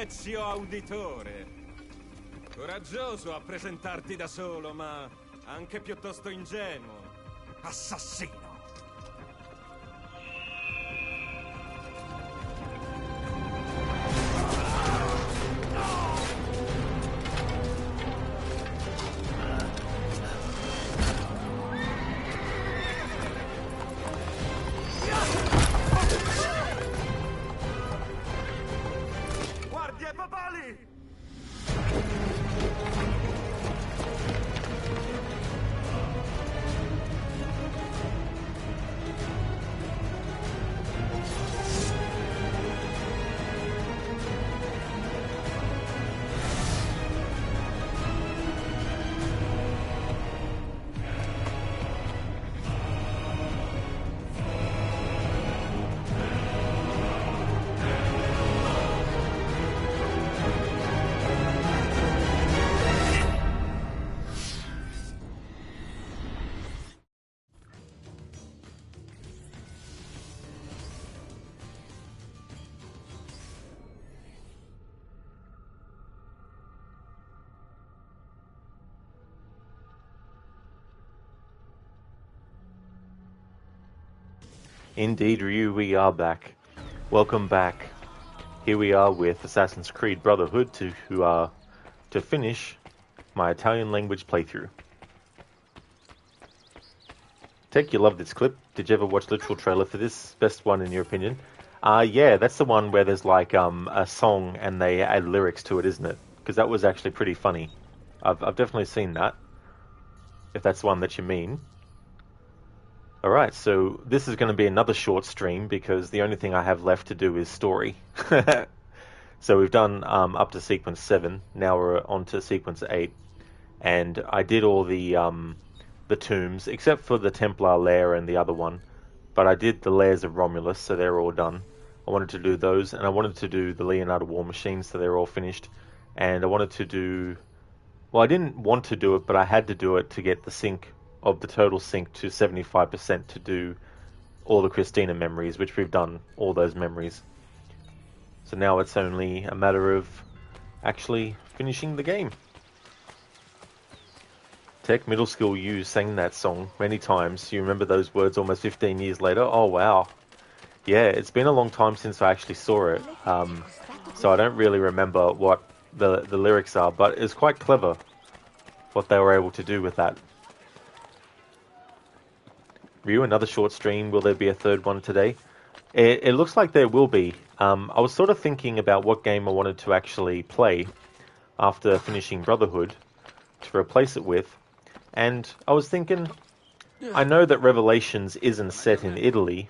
Ezio Auditore. Coraggioso a presentarti da solo, ma anche piuttosto ingenuo. Assassino. Guardie papali! Indeed, Ryu, we are back. Welcome back. Here we are with Assassin's Creed Brotherhood to finish my Italian language playthrough. Tech, you love this clip. Did you ever watch the literal trailer for this? Best one in your opinion? Yeah, that's the one where there's like a song and they add lyrics to it, isn't it? Because that was actually pretty funny. I've definitely seen that. If that's the one that you mean. Alright, so this is going to be another short stream because the only thing I have left to do is story. So we've done up to sequence 7, now we're on to sequence 8. And I did all the tombs, except for the Templar lair and the other one. But I did the lairs of Romulus, so they're all done. I wanted to do those, and I wanted to do the Leonardo War Machine, so they're all finished. And I wanted to do... Well, I didn't want to do it, but I had to do it to get the sync of the total sync to 75% to do all the Christina memories, which we've done all those memories. So now it's only a matter of actually finishing the game. Tech Middle School U sang that song many times. You remember those words almost 15 years later? Oh wow. Yeah, it's been a long time since I actually saw it. So I don't really remember what the lyrics are, but it's quite clever what they were able to do with that. Ryu, another short stream. Will there be a third one today? It looks like there will be. I was sort of thinking about what game I wanted to actually play after finishing Brotherhood to replace it with. And I was thinking, I know that Revelations isn't set in Italy,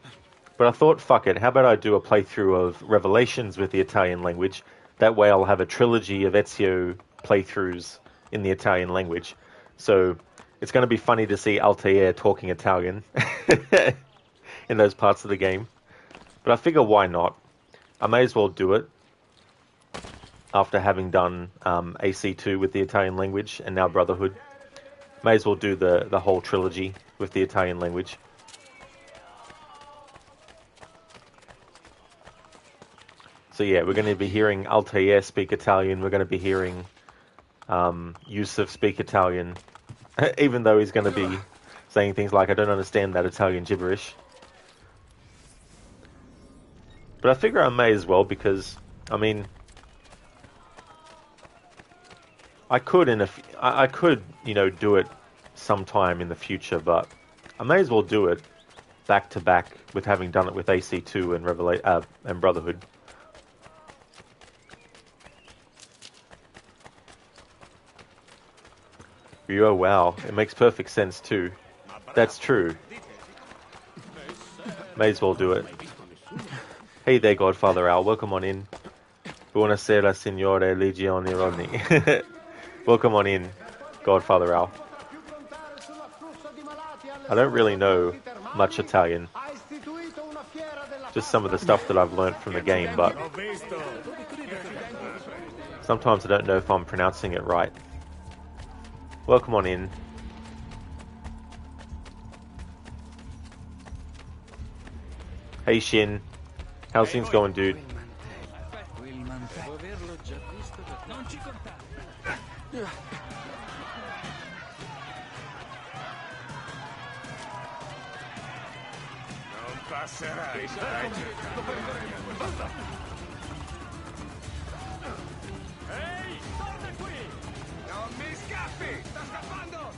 but I thought, fuck it, how about I do a playthrough of Revelations with the Italian language? That way I'll have a trilogy of Ezio playthroughs in the Italian language. So it's going to be funny to see Altair talking Italian in those parts of the game. But I figure, why not? I may as well do it after having done AC2 with the Italian language and now Brotherhood. May as well do the whole trilogy with the Italian language. So yeah, we're going to be hearing Altair speak Italian. We're going to be hearing Yusuf speak Italian. Even though he's going to be saying things like, I don't understand that Italian gibberish. But I figure I may as well because, I mean, I could, you know, do it sometime in the future, but I may as well do it back to back with having done it with AC2 and Brotherhood. Oh wow, it makes perfect sense too. That's true. May as well do it. Hey there, Godfather Al, welcome on in. Buonasera, signore Legione Rodney. Welcome on in, Godfather Al. I don't really know much Italian. Just some of the stuff that I've learnt from the game, but sometimes I don't know if I'm pronouncing it right. Welcome on in. Hey Shin, how's things going, dude? Non ci contare. Non passerai. Ehi, torna qui! Non mi scappi! Sta scappando!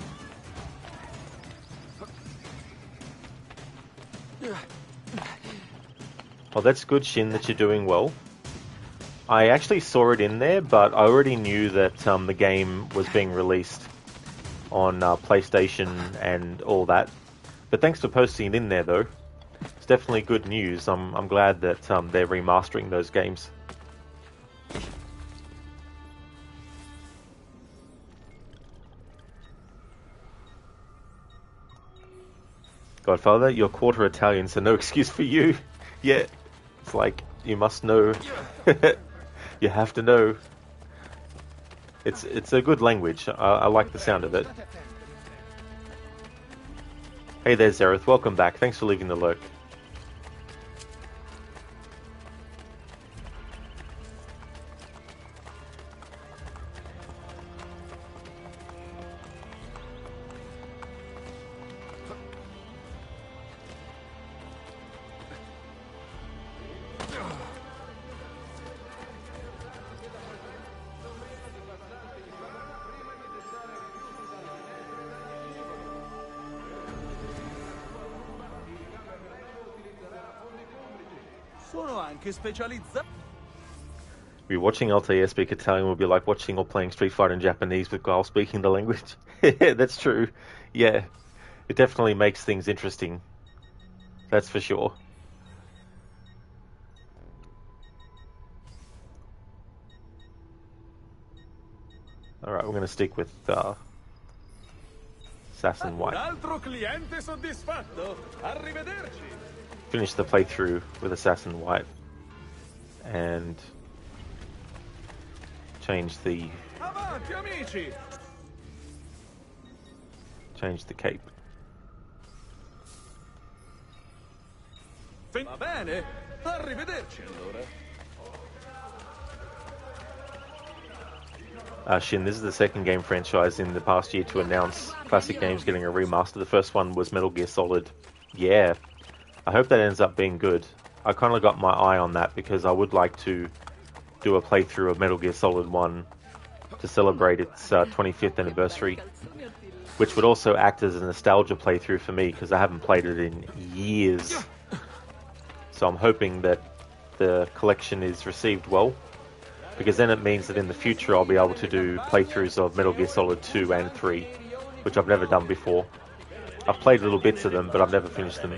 Well, that's good, Shin, that you're doing well. I actually saw it in there, but I already knew that the game was being released on PlayStation and all that. But thanks for posting it in there, though. It's definitely good news. I'm glad that they're remastering those games. Godfather, you're quarter Italian, so no excuse for you. Yeah, it's like, you must know. You have to know. It's a good language. I like the sound of it. Hey there, Zareth. Welcome back. Thanks for leaving the lurk. Sono anche specializzato. Rewatching LTE speak Italian would be like watching or playing Street Fighter in Japanese with Guile speaking the language. That's true. Yeah, it definitely makes things interesting. That's for sure. Alright, we're going to stick with Assassin White. Un altro cliente soddisfatto. Arrivederci. Finish the playthrough with Assassin White. And change the Avanti, amici. cape. Va bene. Arrivederci allora. Shin, this is the second game franchise in the past year to announce classic games getting a remaster. The first one was Metal Gear Solid. Yeah, I hope that ends up being good. I kind of got my eye on that because I would like to do a playthrough of Metal Gear Solid 1 to celebrate its 25th anniversary, which would also act as a nostalgia playthrough for me because I haven't played it in years. So I'm hoping that the collection is received well, because then it means that in the future I'll be able to do playthroughs of Metal Gear Solid 2 and 3, which I've never done before. I've played little bits of them, but I've never finished them.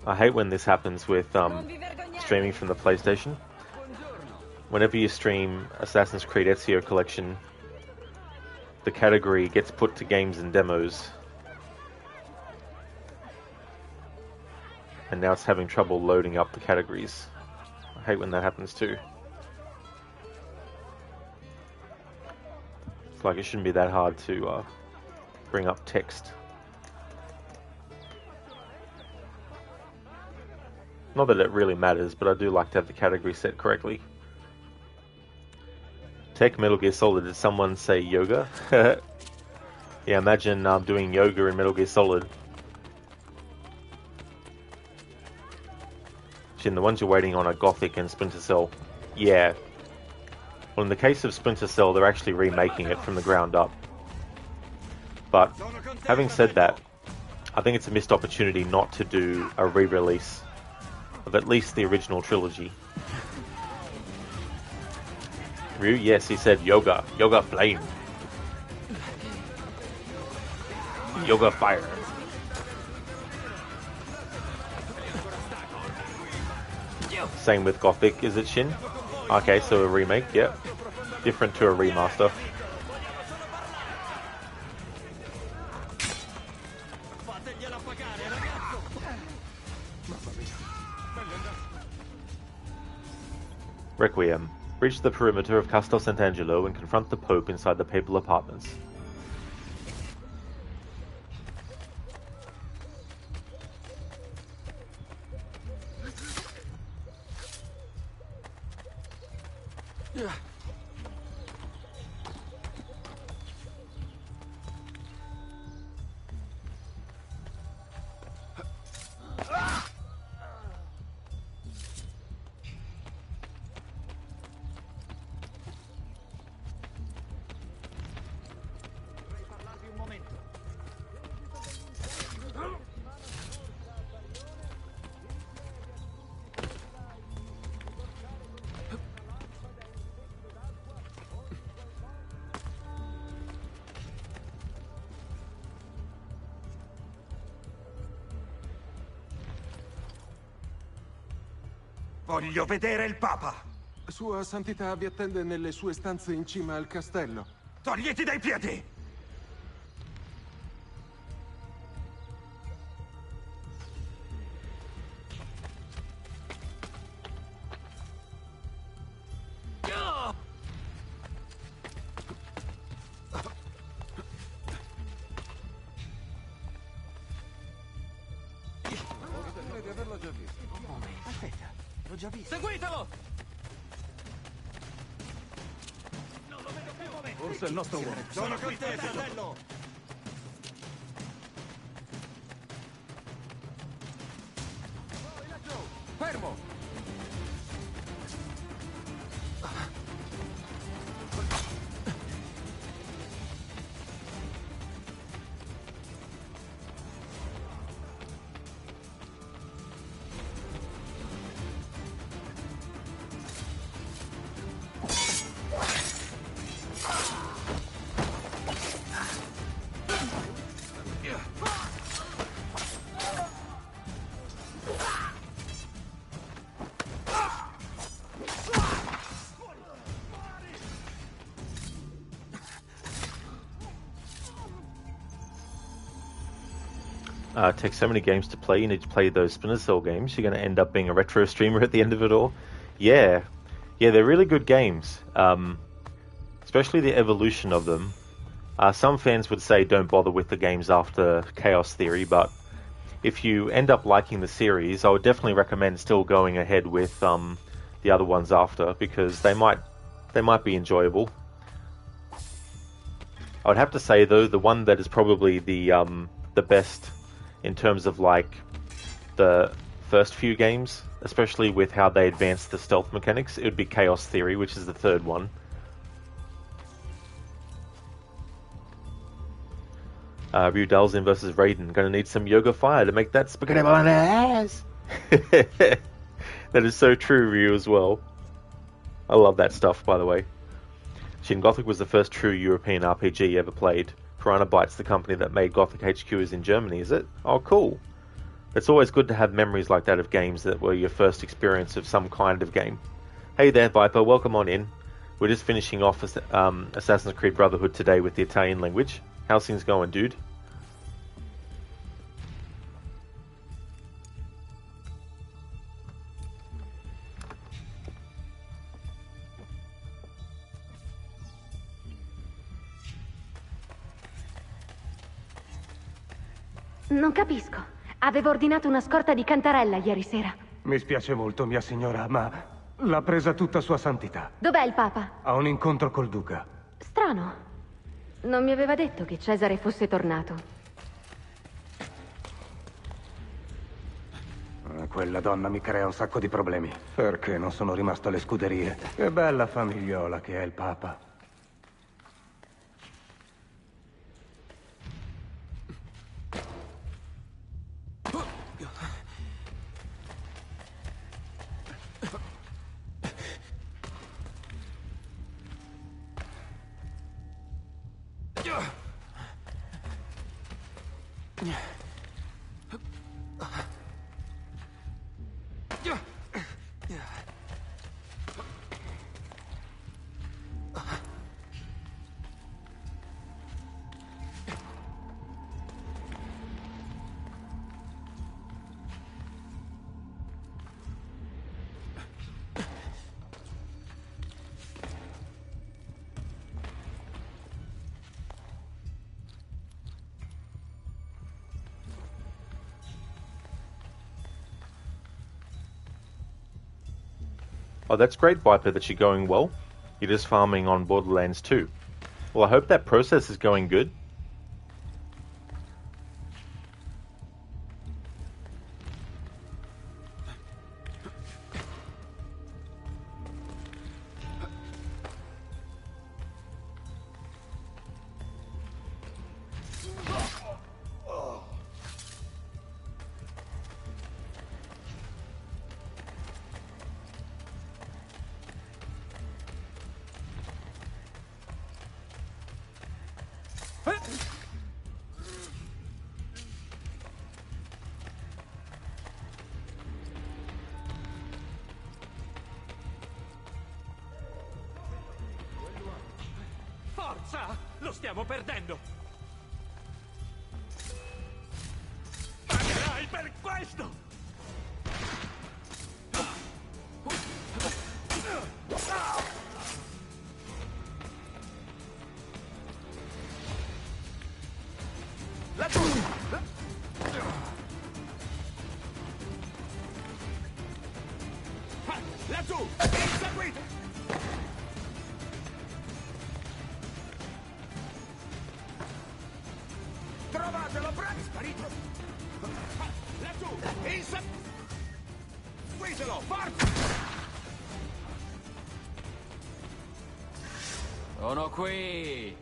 I hate when this happens with streaming from the PlayStation. Whenever you stream Assassin's Creed Ezio Collection, the category gets put to games and demos. And now it's having trouble loading up the categories. I hate when that happens too. It's like it shouldn't be that hard to bring up text. Not that it really matters, but I do like to have the category set correctly. Tech Metal Gear Solid, did someone say yoga? Yeah, imagine doing yoga in Metal Gear Solid. Shin, the ones you're waiting on are Gothic and Splinter Cell. Yeah. Well, in the case of Splinter Cell, they're actually remaking it from the ground up. But, having said that, I think it's a missed opportunity not to do a re-release of at least the original trilogy. Ryu, yes, he said yoga. Yoga flame. Yoga fire. Same with Gothic, is it, Shin? Okay, so a remake, yep. Different to a remaster. Requiem. Reach the perimeter of Castel Sant'Angelo and confront the Pope inside the papal apartments. Voglio vedere il Papa! Sua Santità vi attende nelle sue stanze in cima al castello. Togliti dai piedi! Di averlo già visto. Aspetta, l'ho già visto. Seguitelo! Forse è il nostro uomo. Sono con te, fratello! Fermo! Takes so many games to play. You need to play those Splinter Cell games. You're going to end up being a retro streamer at the end of it all. Yeah, they're really good games. Especially the evolution of them. Some fans would say don't bother with the games after Chaos Theory, but if you end up liking the series, I would definitely recommend still going ahead with the other ones after, because they might be enjoyable. I would have to say though, the one that is probably the best in terms of like the first few games, especially with how they advanced the stealth mechanics, it would be Chaos Theory, which is the third one. Ryu Dalzin versus Raiden. Gonna need some yoga fire to make that spaghetti bolognese. That is so true, Ryu, as well. I love that stuff, by the way. Shin Gothic was the first true European RPG ever played. Piranha Bytes, the company that made Gothic HQ, is in Germany, is it? Oh, cool. It's always good to have memories like that of games that were your first experience of some kind of game. Hey there, Viper, welcome on in. We're just finishing off Assassin's Creed Brotherhood today with the Italian language. How's things going, dude? Non capisco. Avevo ordinato una scorta di cantarella ieri sera. Mi spiace molto, mia signora, ma l'ha presa tutta Sua Santità. Dov'è il Papa? Ha un incontro col Duca. Strano. Non mi aveva detto che Cesare fosse tornato. Quella donna mi crea un sacco di problemi. Perché non sono rimasto alle scuderie? Che bella famigliola che è il Papa. Oh, that's great, Viper, that you're going well. You're just farming on Borderlands 2. Well, I hope that process is going good. Forza! Lo stiamo perdendo! Pagherai per questo! Laggiù! Laggiù! Inseguite! Trovatelo, Brad! Sparito! Laggiù! Inseguitelo! Forza! Sono qui!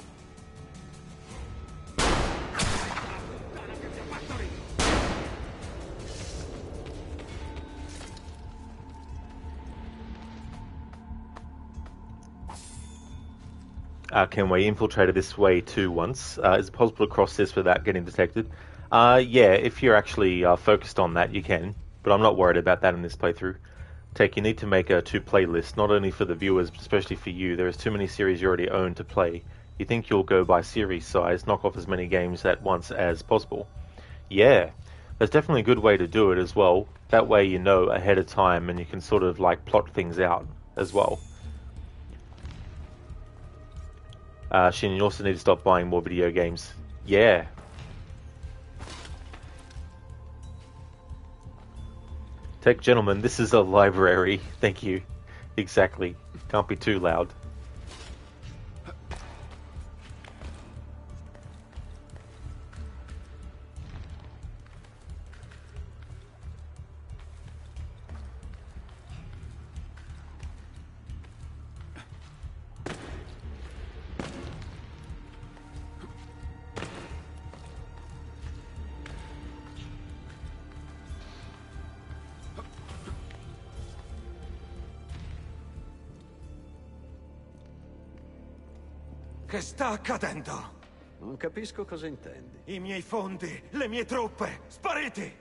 Can we infiltrated this way too once? Is it possible to cross this without getting detected? Yeah, if you're actually focused on that, you can. But I'm not worried about that in this playthrough. Tech, you need to make a to-play list, not only for the viewers, but especially for you. There is too many series you already own to play. You think you'll go by series size, knock off as many games at once as possible. Yeah, that's definitely a good way to do it as well. That way you know ahead of time and you can sort of like plot things out as well. Shin, you also need to stop buying more video games. Yeah. Tech gentlemen, this is a library. Thank you. Exactly. Can't be too loud. Che sta accadendo? Non capisco cosa intendi. I miei fondi, le mie truppe, spariti!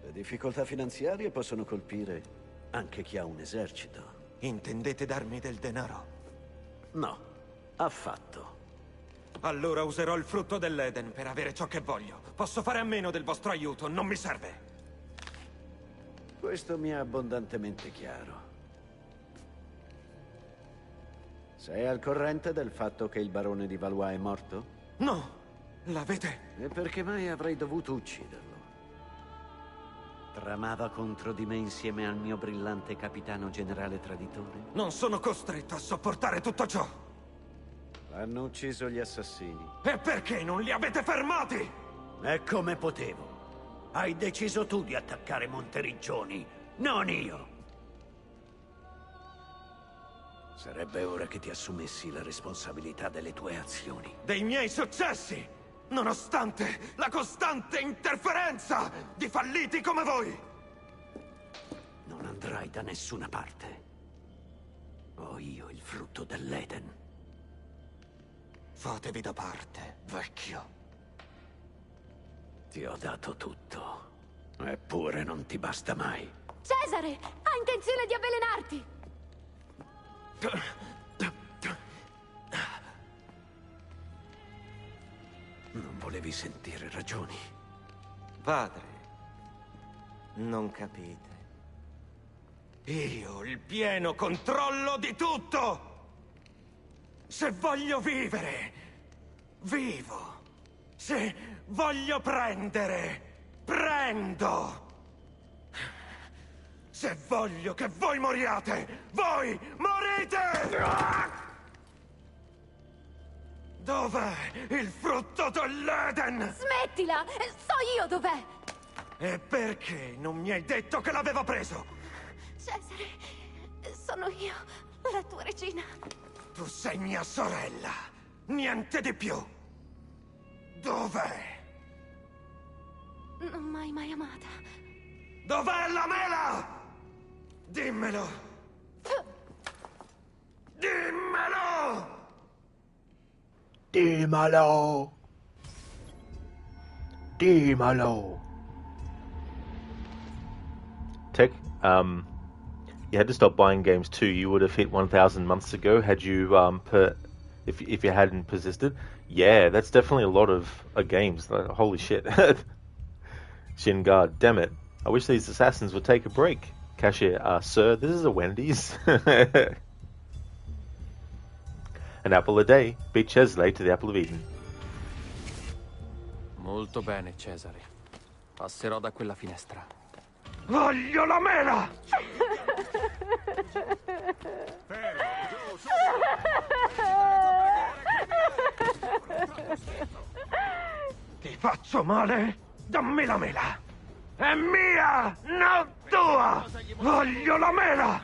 Le difficoltà finanziarie possono colpire anche chi ha un esercito. Intendete darmi del denaro? No, affatto. Allora userò il frutto dell'Eden per avere ciò che voglio. Posso fare a meno del vostro aiuto, non mi serve. Questo mi è abbondantemente chiaro. Sei al corrente del fatto che il barone di Valois è morto? No, l'avete... E perché mai avrei dovuto ucciderlo? Tramava contro di me insieme al mio brillante capitano generale traditore? Non sono costretto a sopportare tutto ciò. Hanno ucciso gli assassini. E perché non li avete fermati? E come potevo? Hai deciso tu di attaccare Monteriggioni, non io! Sarebbe ora che ti assumessi la responsabilità delle tue azioni. Dei miei successi! Nonostante la costante interferenza di falliti come voi! Non andrai da nessuna parte. Ho io il frutto dell'Eden. Fatevi da parte, vecchio. Ti ho dato tutto. Eppure non ti basta mai. Cesare! Ha intenzione di avvelenarti! Non volevi sentire ragioni. Padre, non capite. Io ho il pieno controllo di tutto! Se voglio vivere, vivo. Se voglio prendere, prendo. Se voglio che voi moriate, voi morite! Dov'è il frutto dell'Eden? Smettila! So io dov'è! E perché non mi hai detto che l'aveva preso? Cesare, sono io, la tua regina. Tu sei mia sorella, niente di più. Dov'è? Non m'hai mai amata. Dov'è la mela? Dimmelo! Dimmelo! Dímelo. Dímelo. Tech, you had to stop buying games too. You would have hit 1,000 months ago had you if you hadn't persisted. Yeah, that's definitely a lot of games. Like, holy shit. Shin Guard, damn it. I wish these assassins would take a break. Cashier, sir, this is a Wendy's. An apple a day beat Chesley to the apple of Eden. Molto bene, Cesare. Passerò da quella finestra. Voglio la mela! Ti faccio male? Dammi la mela! È mia, non tua! Voglio la mela!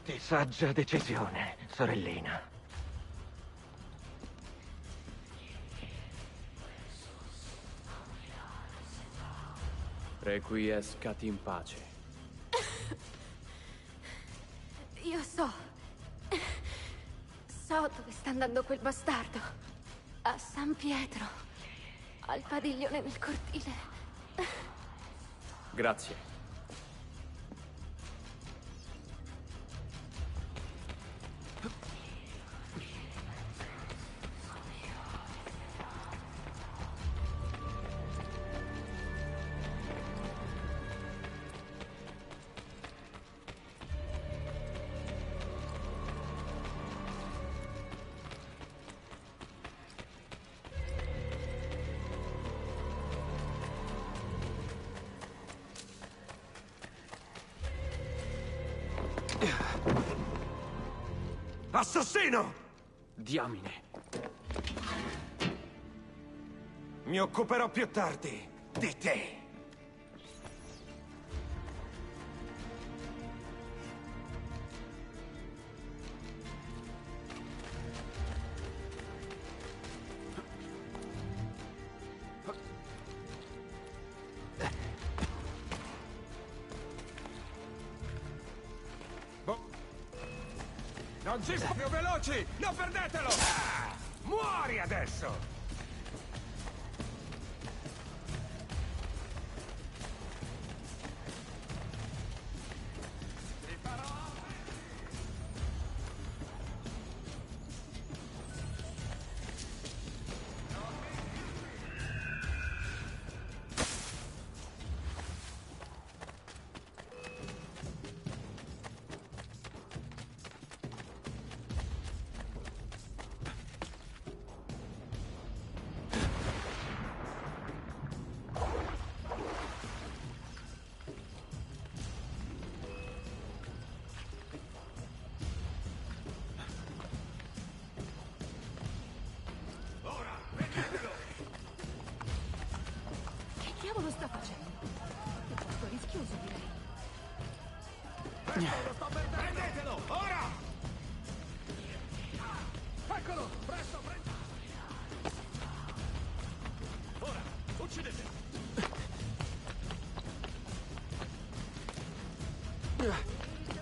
Di saggia decisione, sorellina. Requiescat in pace. Io so. So dove sta andando quel bastardo. A San Pietro. Al padiglione nel cortile. Grazie. Assassino! Diamine. Mi occuperò più tardi di te. Non ci sta più veloci! Non perdetelo! Muori adesso! Che diavolo sta facendo? Piuttosto rischioso, direi. Prendetelo! Ora! Eccolo! Presto, presto! Ora! Uccidete!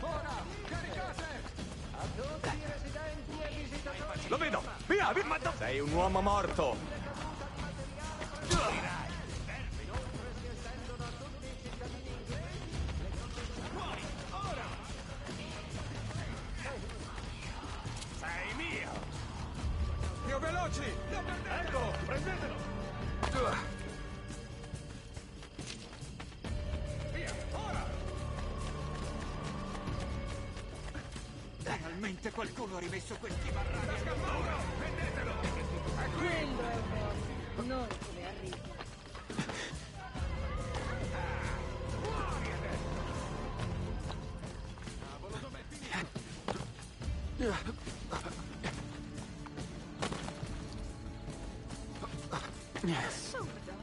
Ora! Caricate! A tutti i residenti e visitatori! Lo vedo! Via! Ma Sei un uomo morto. sei mio! Più veloci! Non perdetelo! Ecco! Prendetelo! Via! Ora! Finalmente qualcuno ha rimesso quel timarrano! Prendetelo! Quello è un uomo, non come arriva. Assurdo.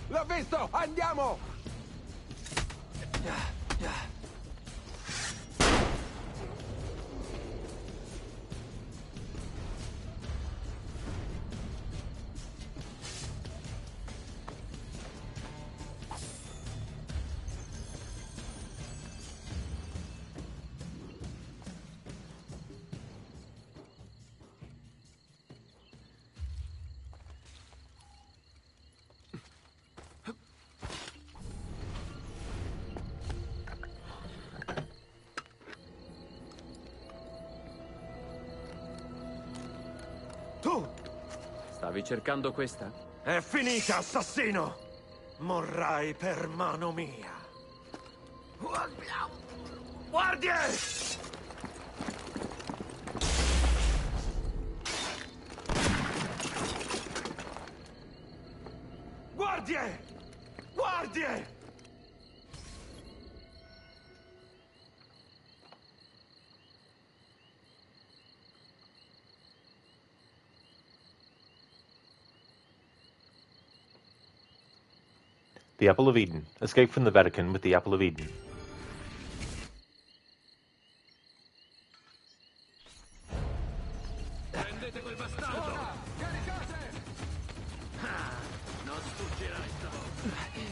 L'ho visto! Andiamo! Tu! Stavi cercando questa? È finita, assassino! Morrai per mano mia. Guardie! Guardie! Guardie! The Apple of Eden. Escape from the Vatican with the Apple of Eden. Prendete quel bastardo! Caricate! Non sfuggirai stavolta!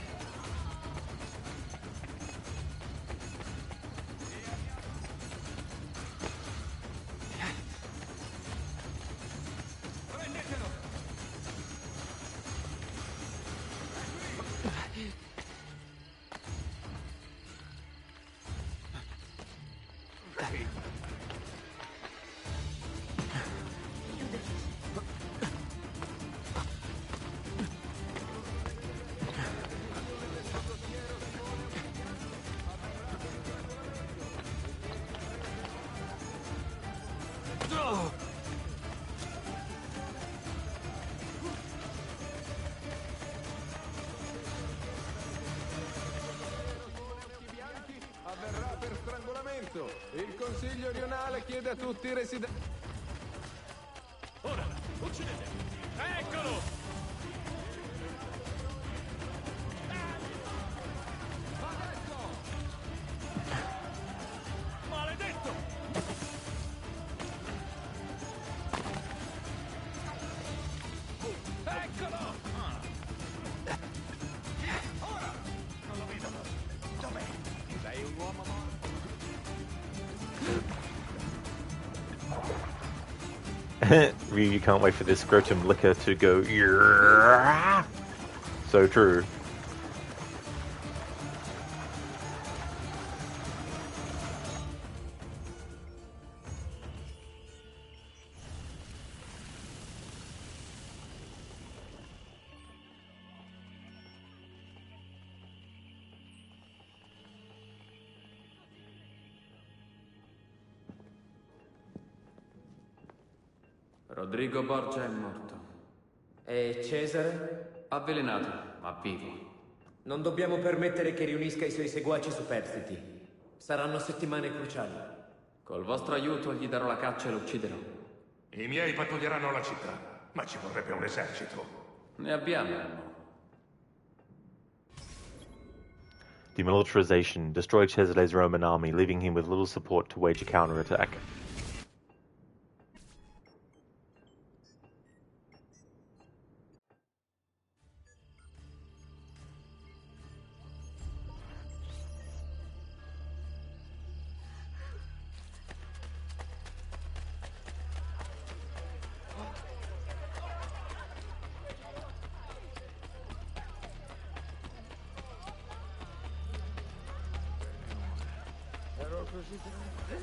Prendetelo! Avverrà per strangolamento. Il Consiglio rionale chiede a tutti i residenti... Ora, uccidete! Eccolo! Maledetto! Eccolo! Ora! Non lo vedo. Dov'è? Sei un uomo morto. Ryu, you can't wait for this scrotum liquor to go. Yeah. So true. Rodrigo Borgia è morto. E Cesare? Avvelenato, ma vivo. Non dobbiamo permettere che riunisca i suoi seguaci superstiti. Saranno settimane cruciali. Col vostro aiuto gli darò la caccia e lo ucciderò. I miei pattuglieranno la città, ma ci vorrebbe un esercito. Ne abbiamo. Demilitarization. Destroy Cesare's Roman army, leaving him with little support to wage a counterattack.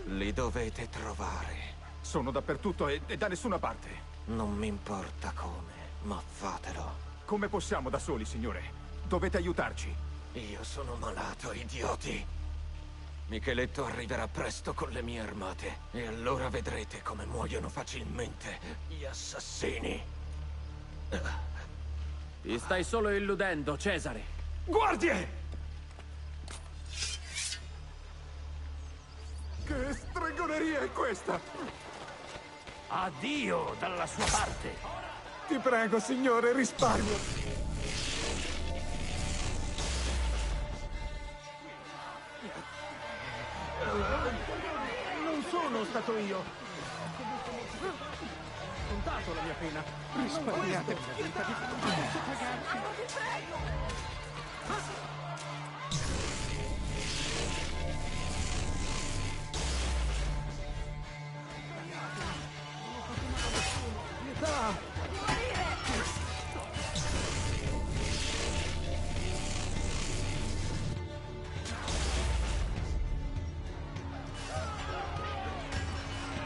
Li dovete trovare. Sono dappertutto e da nessuna parte. Non mi importa come, ma fatelo. Come possiamo da soli, signore? Dovete aiutarci. Io sono malato, idioti. Micheletto arriverà presto con le mie armate. E allora vedrete come muoiono facilmente gli assassini. Ti stai solo illudendo, Cesare. Guardie! Che stregoneria è questa? Addio dalla sua parte. Ti prego, signore, risparmio. Non sono stato io. Ho contato la mia pena. Risparmiate la vita di... Posso pagarci?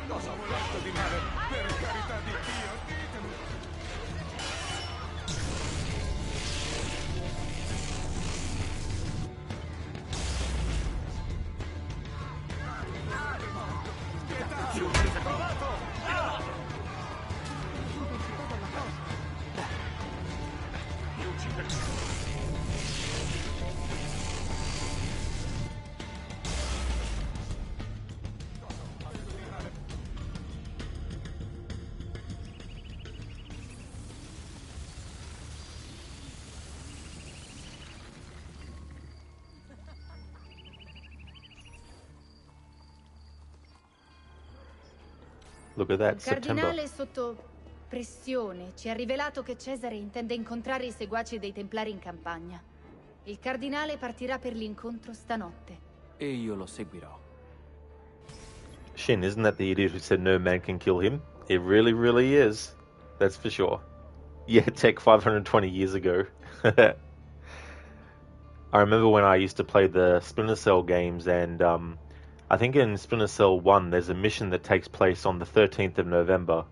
Cosa ho fatto di male? Per carità di Dio, ditemi. Look at that, Il September. cardinale sotto pressione ci ha rivelato che Cesare intende incontrare i seguaci dei Templari in campagna. Il cardinale partirà per l'incontro stanotte. E io lo seguirò. Shin, isn't that the idiot who said no man can kill him? It really, really is. That's for sure. Yeah, tech 520 years ago. I remember when I used to play the Splinter Cell games, and I think in Splinter Cell 1 there's a mission that takes place on the 13th of November,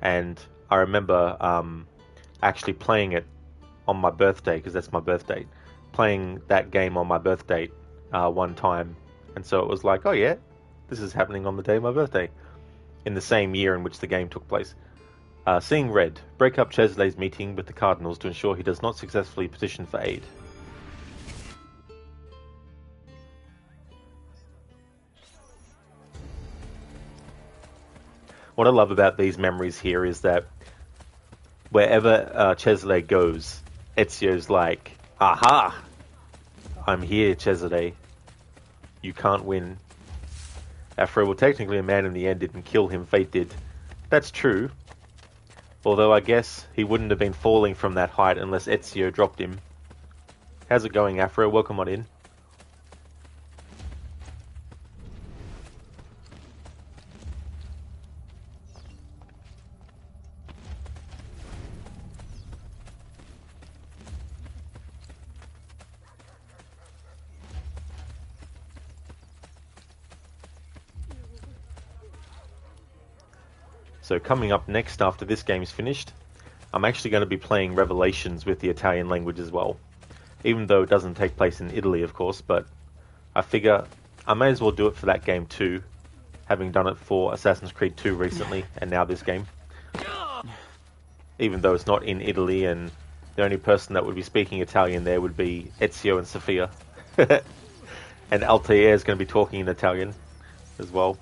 and I remember actually playing it on my birthday, because that's my birthday, playing that game on my birthday one time, and so it was like, oh yeah, this is happening on the day of my birthday, in the same year in which the game took place. Seeing red, break up Cheslae's meeting with the Cardinals to ensure he does not successfully petition for aid. What I love about these memories here is that wherever Cheslae goes, Ezio's like, aha! I'm here, Cesare. You can't win. Afro, well, technically a man in the end didn't kill him, fate did. That's true. Although I guess he wouldn't have been falling from that height unless Ezio dropped him. How's it going, Afro? Welcome on in. So coming up next after this game's finished, I'm actually going to be playing Revelations with the Italian language as well. Even though it doesn't take place in Italy, of course, but I figure I may as well do it for that game too, having done it for Assassin's Creed 2 recently, and now this game. Even though it's not in Italy, and the only person that would be speaking Italian there would be Ezio and Sofia. And Altair is going to be talking in Italian as well.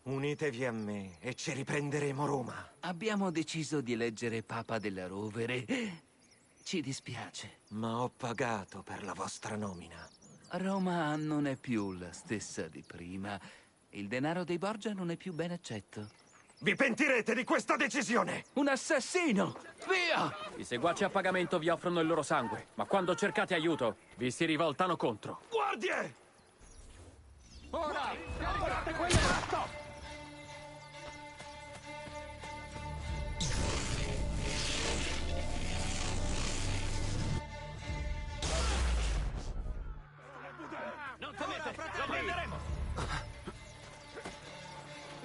Unitevi a me e ci riprenderemo Roma. Abbiamo deciso di eleggere Papa della Rovere. Ci dispiace. Ma ho pagato per la vostra nomina. Roma non è più la stessa di prima. Il denaro dei Borgia non è più ben accetto. Vi pentirete di questa decisione! Un assassino! Via! I seguaci a pagamento vi offrono il loro sangue, ma quando cercate aiuto, vi si rivoltano contro. Guardie! Ora! Caricate quelle ratto! Non temete, lo prenderemo!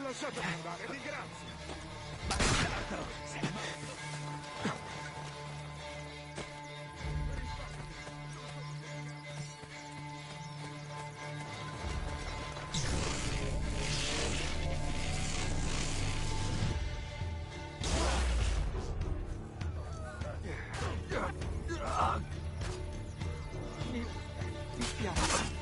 Lasciatemi andare, ringrazio. Mi spiace.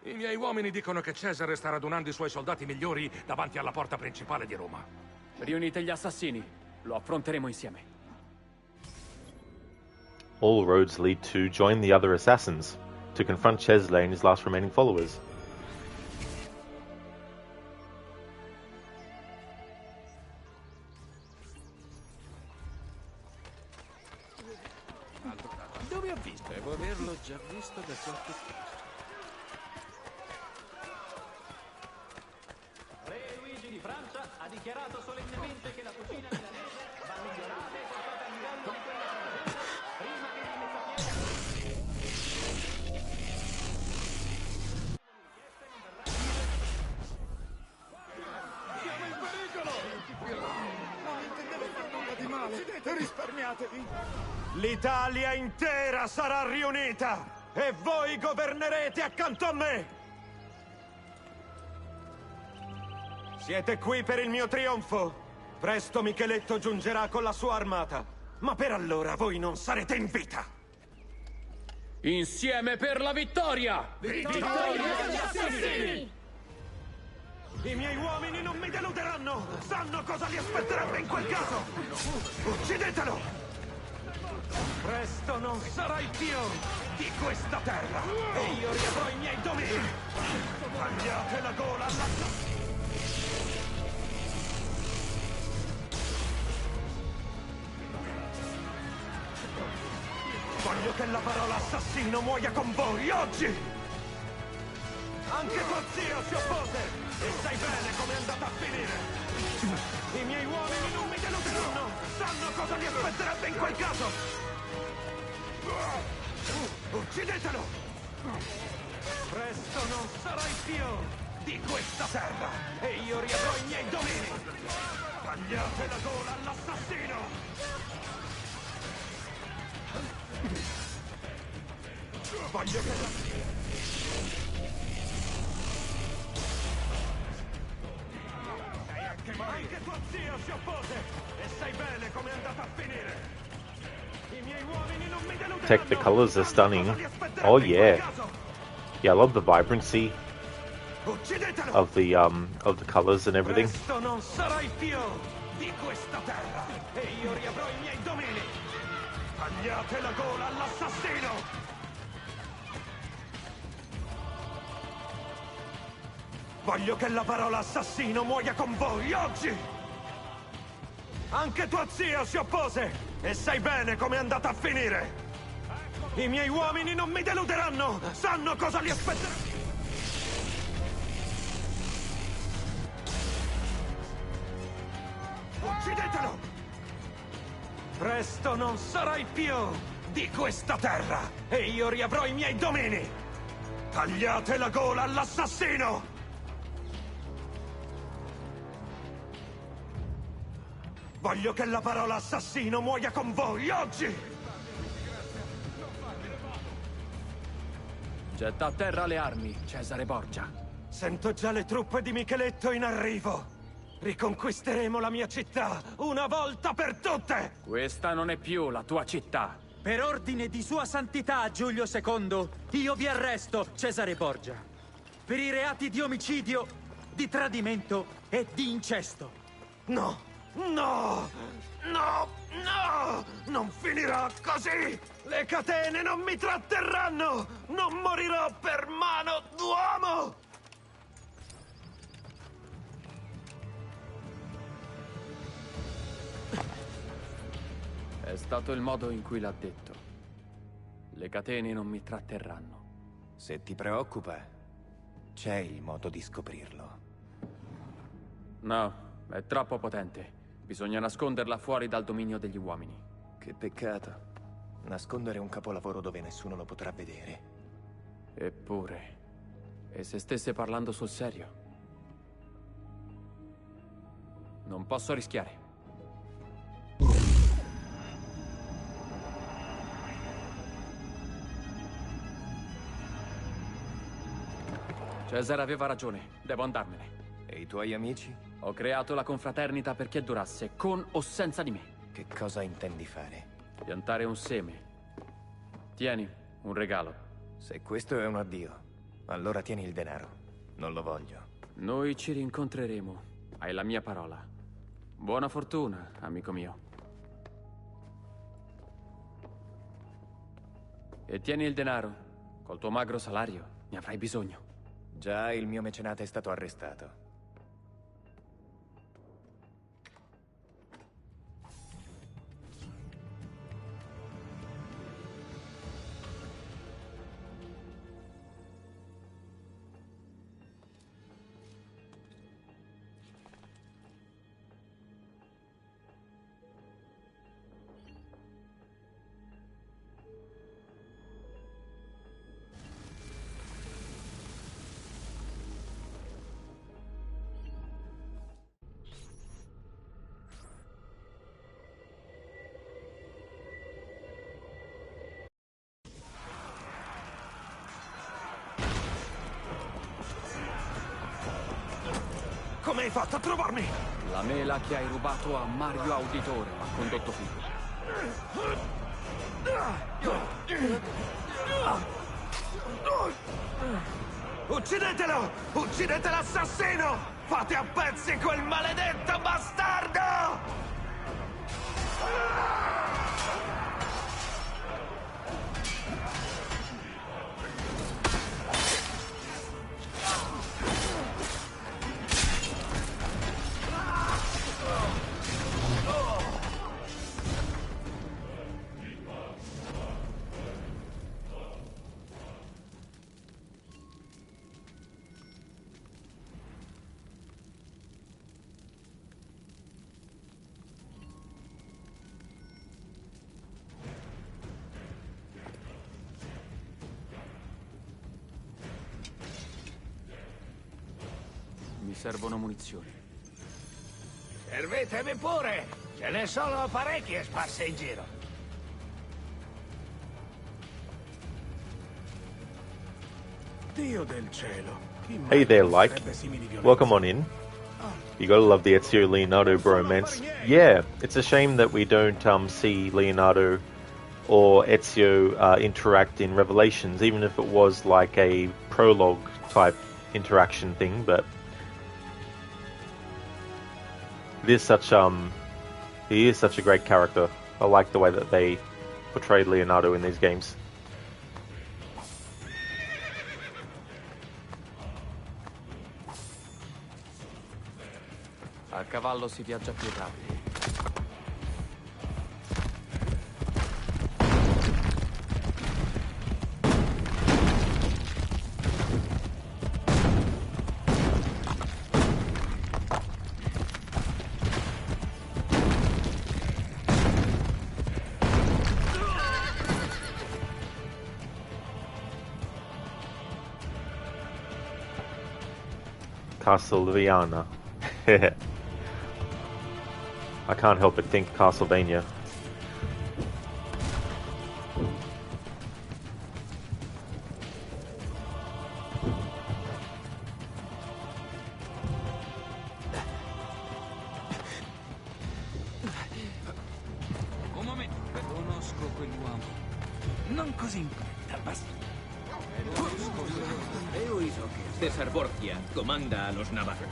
I miei uomini dicono che Cesare sta radunando i suoi soldati migliori davanti alla porta principale di Roma. Riunite gli assassini. Lo affronteremo insieme. All roads lead to join the other assassins to confront Cesare and his last remaining followers. Dove ho visto? Devo averlo già visto da qualche parte. Re Luigi di Francia ha dichiarato solennemente che la cucina milanese va migliorata e portata a livello di quella francese prima che il Siamo in pericolo! Non intendevo far nulla di male. Risparmiatevi. L'Italia intera sarà riunita e voi governerete accanto a me! Siete qui per il mio trionfo. Presto Micheletto giungerà con la sua armata, ma per allora voi non sarete in vita. Insieme per la vittoria! Vittoria agli assassini! I miei uomini non mi deluderanno! Sanno cosa li aspetterebbe in quel caso! Uccidetelo! Presto non sarai più di questa terra e io riavrò i miei domini! Tagliate la gola alla... Voglio che la parola assassino muoia con voi oggi! Anche tuo zio si oppose e sai bene com'è andata a finire! I miei uomini non mi deluderanno! Sanno cosa li aspetterebbe in quel caso! Uccidetelo! Presto non sarai più di questa terra e io riavrò i miei domini! Tagliate la gola all'assassino! Voglio che la... Anche tuo zio si oppose e sai bene com'è andata a finire. I miei uomini non mi deluderanno. Tech, the colors are stunning. Oh yeah. Yeah, I love the vibrancy of the colors and everything. Presto non sarai più di questa terra e io riavrò i miei domini. Tagliate la gola all'assassino. Voglio che la parola assassino muoia con voi oggi! Anche tuo zio si oppose e sai bene com'è andata a finire! I miei uomini non mi deluderanno! Sanno cosa li aspetterà! Uccidetelo! Presto non sarai più di questa terra e io riavrò i miei domini! Tagliate la gola all'assassino! Voglio che la parola assassino muoia con voi oggi! Getta a terra le armi, Cesare Borgia. Sento già le truppe di Micheletto in arrivo. Riconquisteremo la mia città una volta per tutte! Questa non è più la tua città. Per ordine di Sua Santità Giulio II, io vi arresto, Cesare Borgia, per i reati di omicidio, di tradimento e di incesto. No! No! No! No! Non finirà così! Le catene non mi tratterranno! Non morirò per mano d'uomo! È stato il modo in cui l'ha detto. Le catene non mi tratterranno. Se ti preoccupa, c'è il modo di scoprirlo. No, è troppo potente. Bisogna nasconderla fuori dal dominio degli uomini. Che peccato. Nascondere un capolavoro dove nessuno lo potrà vedere. Eppure... E se stesse parlando sul serio? Non posso rischiare. Cesare aveva ragione. Devo andarmene. E i tuoi amici? Ho creato la confraternita perché durasse, con o senza di me. Che cosa intendi fare? Piantare un seme. Tieni, un regalo. Se questo è un addio, allora tieni il denaro. Non lo voglio. Noi ci rincontreremo. Hai la mia parola. Buona fortuna, amico mio. E tieni il denaro. Col tuo magro salario ne avrai bisogno. Già il mio mecenate è stato arrestato. Come hai fatto a trovarmi? La mela che hai rubato a Mario Auditore l'ha condotto qui. Uccidetelo! Uccidete l'assassino! Fate a pezzi quel maledetto bastardo! Mi servono munizioni. Servetemi pure! Ce ne sono parecchie sparse in giro. Dio del cielo. Hey there, like. Welcome on in. You gotta love the Ezio Leonardo bromance. Yeah, it's a shame that we don't see Leonardo or Ezio interact in Revelations, even if it was like a prologue type interaction thing, but he is such a great character. I like the way that they portrayed Leonardo in these games. A cavallo si viaggia più rapido. Castlevania. I can't help but think Castlevania. Un momento, conosco quell'uomo. così in fretta, basta. He oído que César Borgia comanda a los navarros.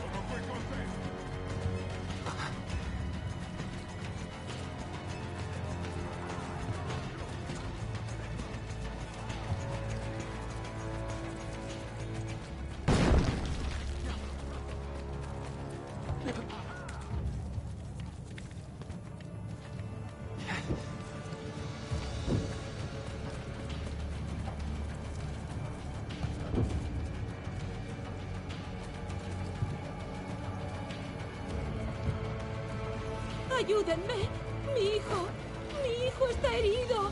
¡Ayúdenme! ¡Mi hijo está herido!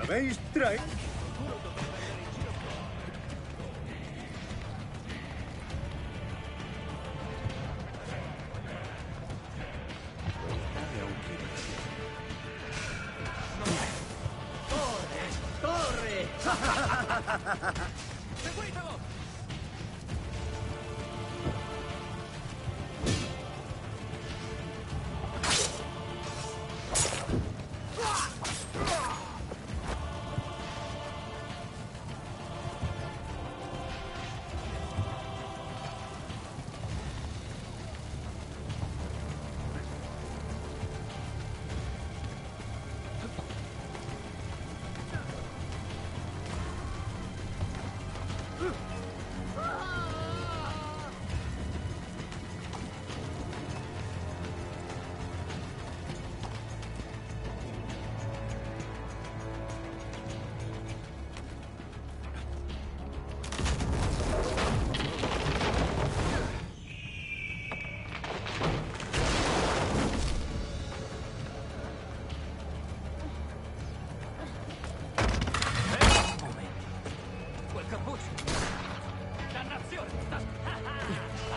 ¿Habéis traído? ¡Corre!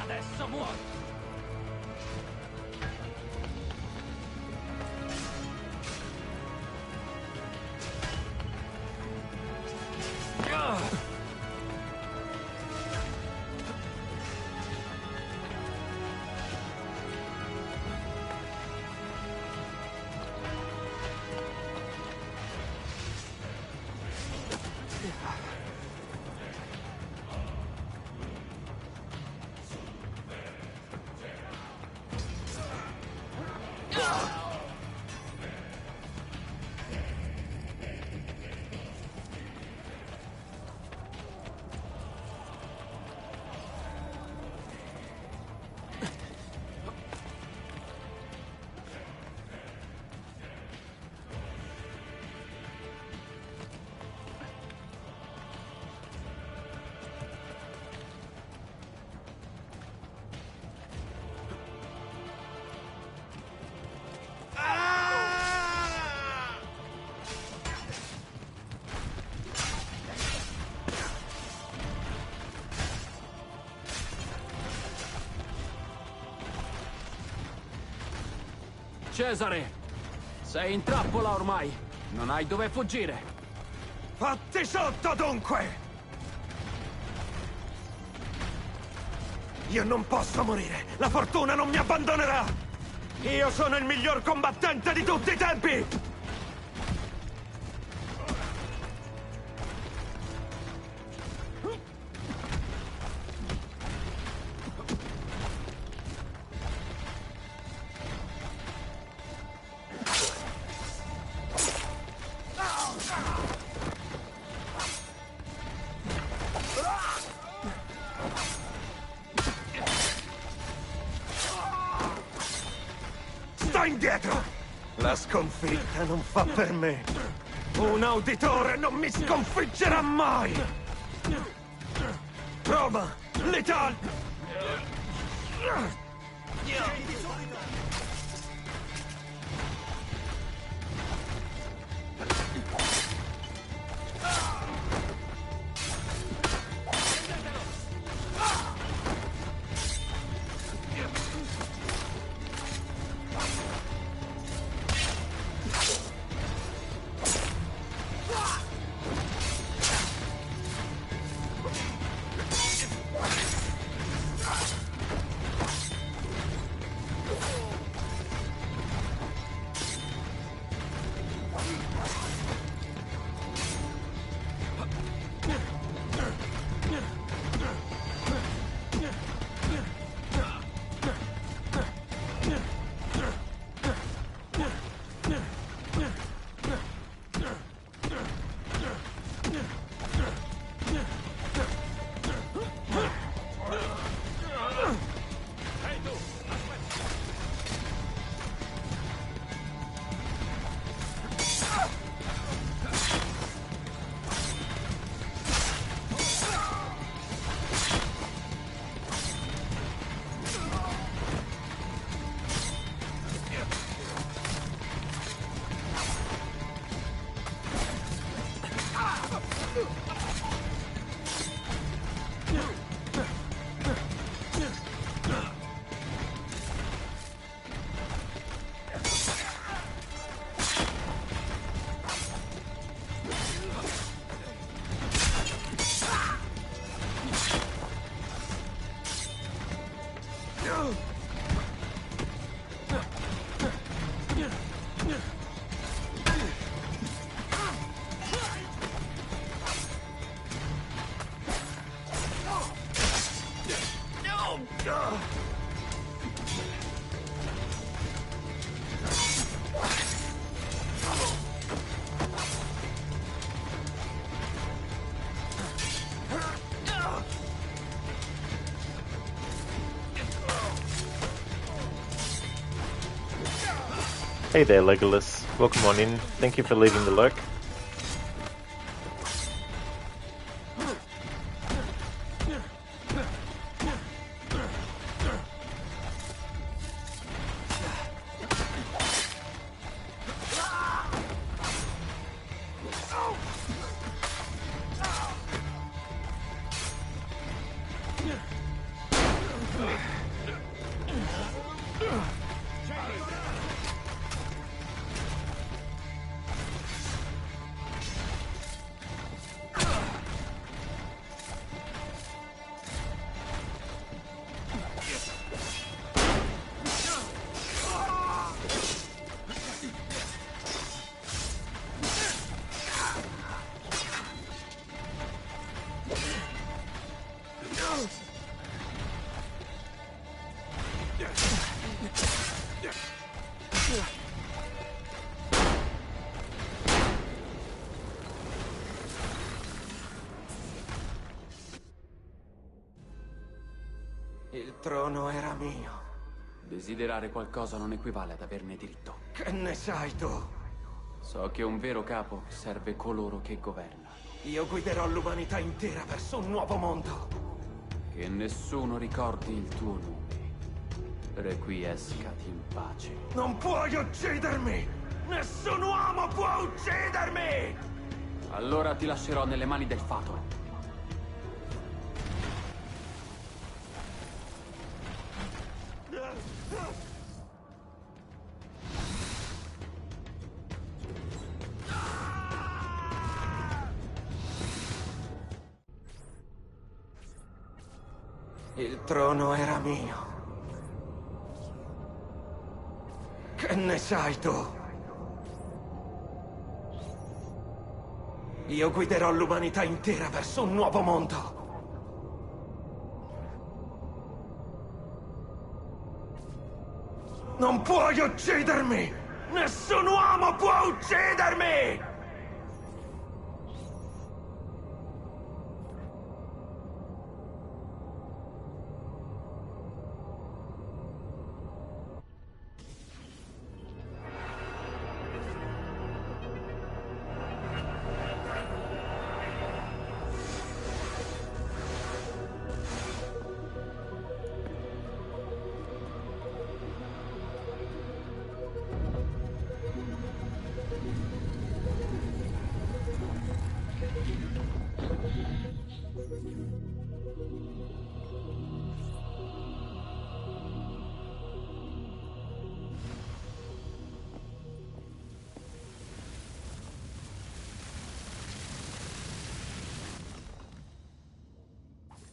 Adesso muori! Cesare, sei in trappola ormai. Non hai dove fuggire. Fatti sotto, dunque! Io non posso morire. La fortuna non mi abbandonerà. Io sono il miglior combattente di tutti i tempi! Indietro! La sconfitta non fa per me. Un auditore non mi sconfiggerà mai! Roma! L'Italia! Hey there, Legolas. Welcome on in. Thank you for leaving the lurk. Il trono era mio. Desiderare qualcosa non equivale ad averne diritto. Che ne sai tu? So che un vero capo serve coloro che governano. Io guiderò l'umanità intera verso un nuovo mondo. Che nessuno ricordi il tuo nome. Requiescati in pace. Non puoi uccidermi! Nessun uomo può uccidermi! Allora ti lascerò nelle mani del fato. Il trono era mio. Che ne sai tu? Io guiderò l'umanità intera verso un nuovo mondo. Non puoi uccidermi! Nessun uomo può uccidermi!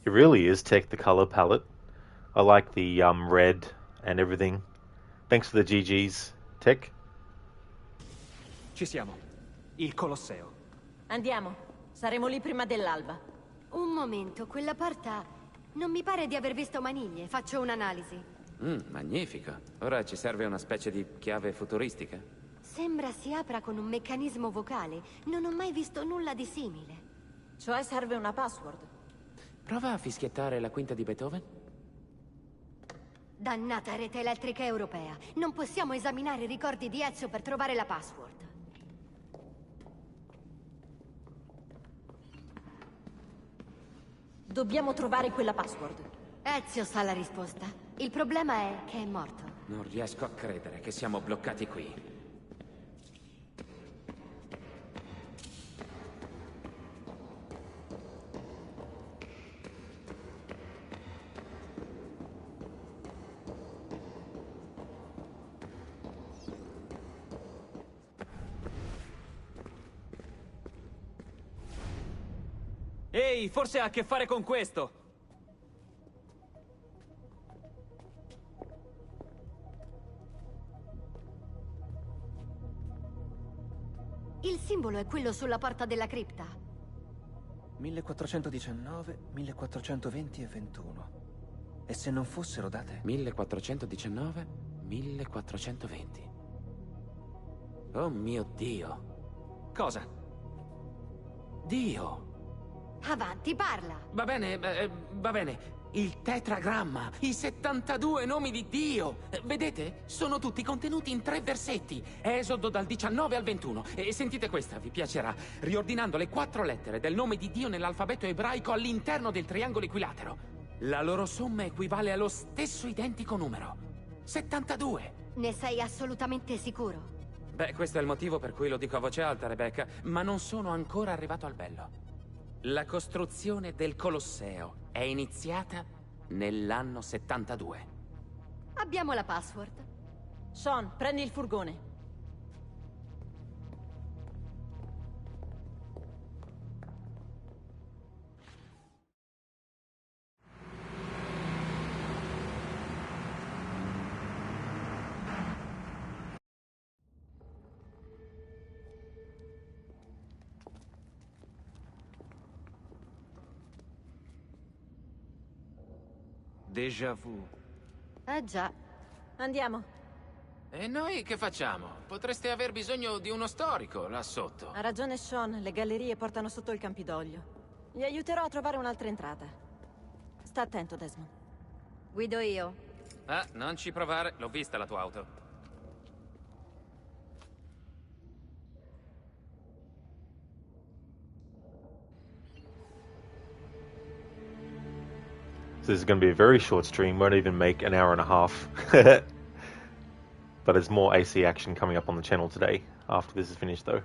It really is, Tech, the color palette. I like the red and everything. Thanks for the GGs, Tech. Ci siamo. Il Colosseo. Andiamo. Saremo lì prima dell'alba. Un momento, quella porta... Non mi pare di aver visto maniglie. Faccio un'analisi. Magnifico. Ora ci serve una specie di chiave futuristica. Sembra si apra con un meccanismo vocale. Non ho mai visto nulla di simile. Cioè serve una password. Prova a fischiettare la quinta di Beethoven. Dannata rete elettrica europea. Non possiamo esaminare i ricordi di Ezio per trovare la password. Dobbiamo trovare quella password. Ezio sa la risposta. Il problema è che è morto. Non riesco a credere che siamo bloccati qui. Ehi, forse ha a che fare con questo! Il simbolo è quello sulla porta della cripta. 1419, 1420 e 21. E se non fossero date? 1419, 1420. Oh mio Dio! Cosa? Dio! Avanti, parla! Va bene. Il tetragramma, i 72 nomi di Dio. Vedete? Sono tutti contenuti in 3 versetti. Esodo dal 19 al 21. E sentite questa, vi piacerà. Riordinando le 4 lettere del nome di Dio nell'alfabeto ebraico all'interno del triangolo equilatero. La loro somma equivale allo stesso identico numero. 72. Ne sei assolutamente sicuro? Beh, questo è il motivo per cui lo dico a voce alta, Rebecca, ma non sono ancora arrivato al bello. La costruzione del Colosseo è iniziata nell'anno 72. Abbiamo la password. Sean, prendi il furgone. Déjà vu. Già. Andiamo. E noi che facciamo? Potreste aver bisogno di uno storico là sotto. Ha ragione Sean, le gallerie portano sotto il Campidoglio. Gli aiuterò a trovare un'altra entrata. Sta attento, Desmond. Guido io. Ah, non ci provare, l'ho vista la tua auto. So this is going to be a very short stream, won't even make an hour and a half. But there's more AC action coming up on the channel today, after this is finished though.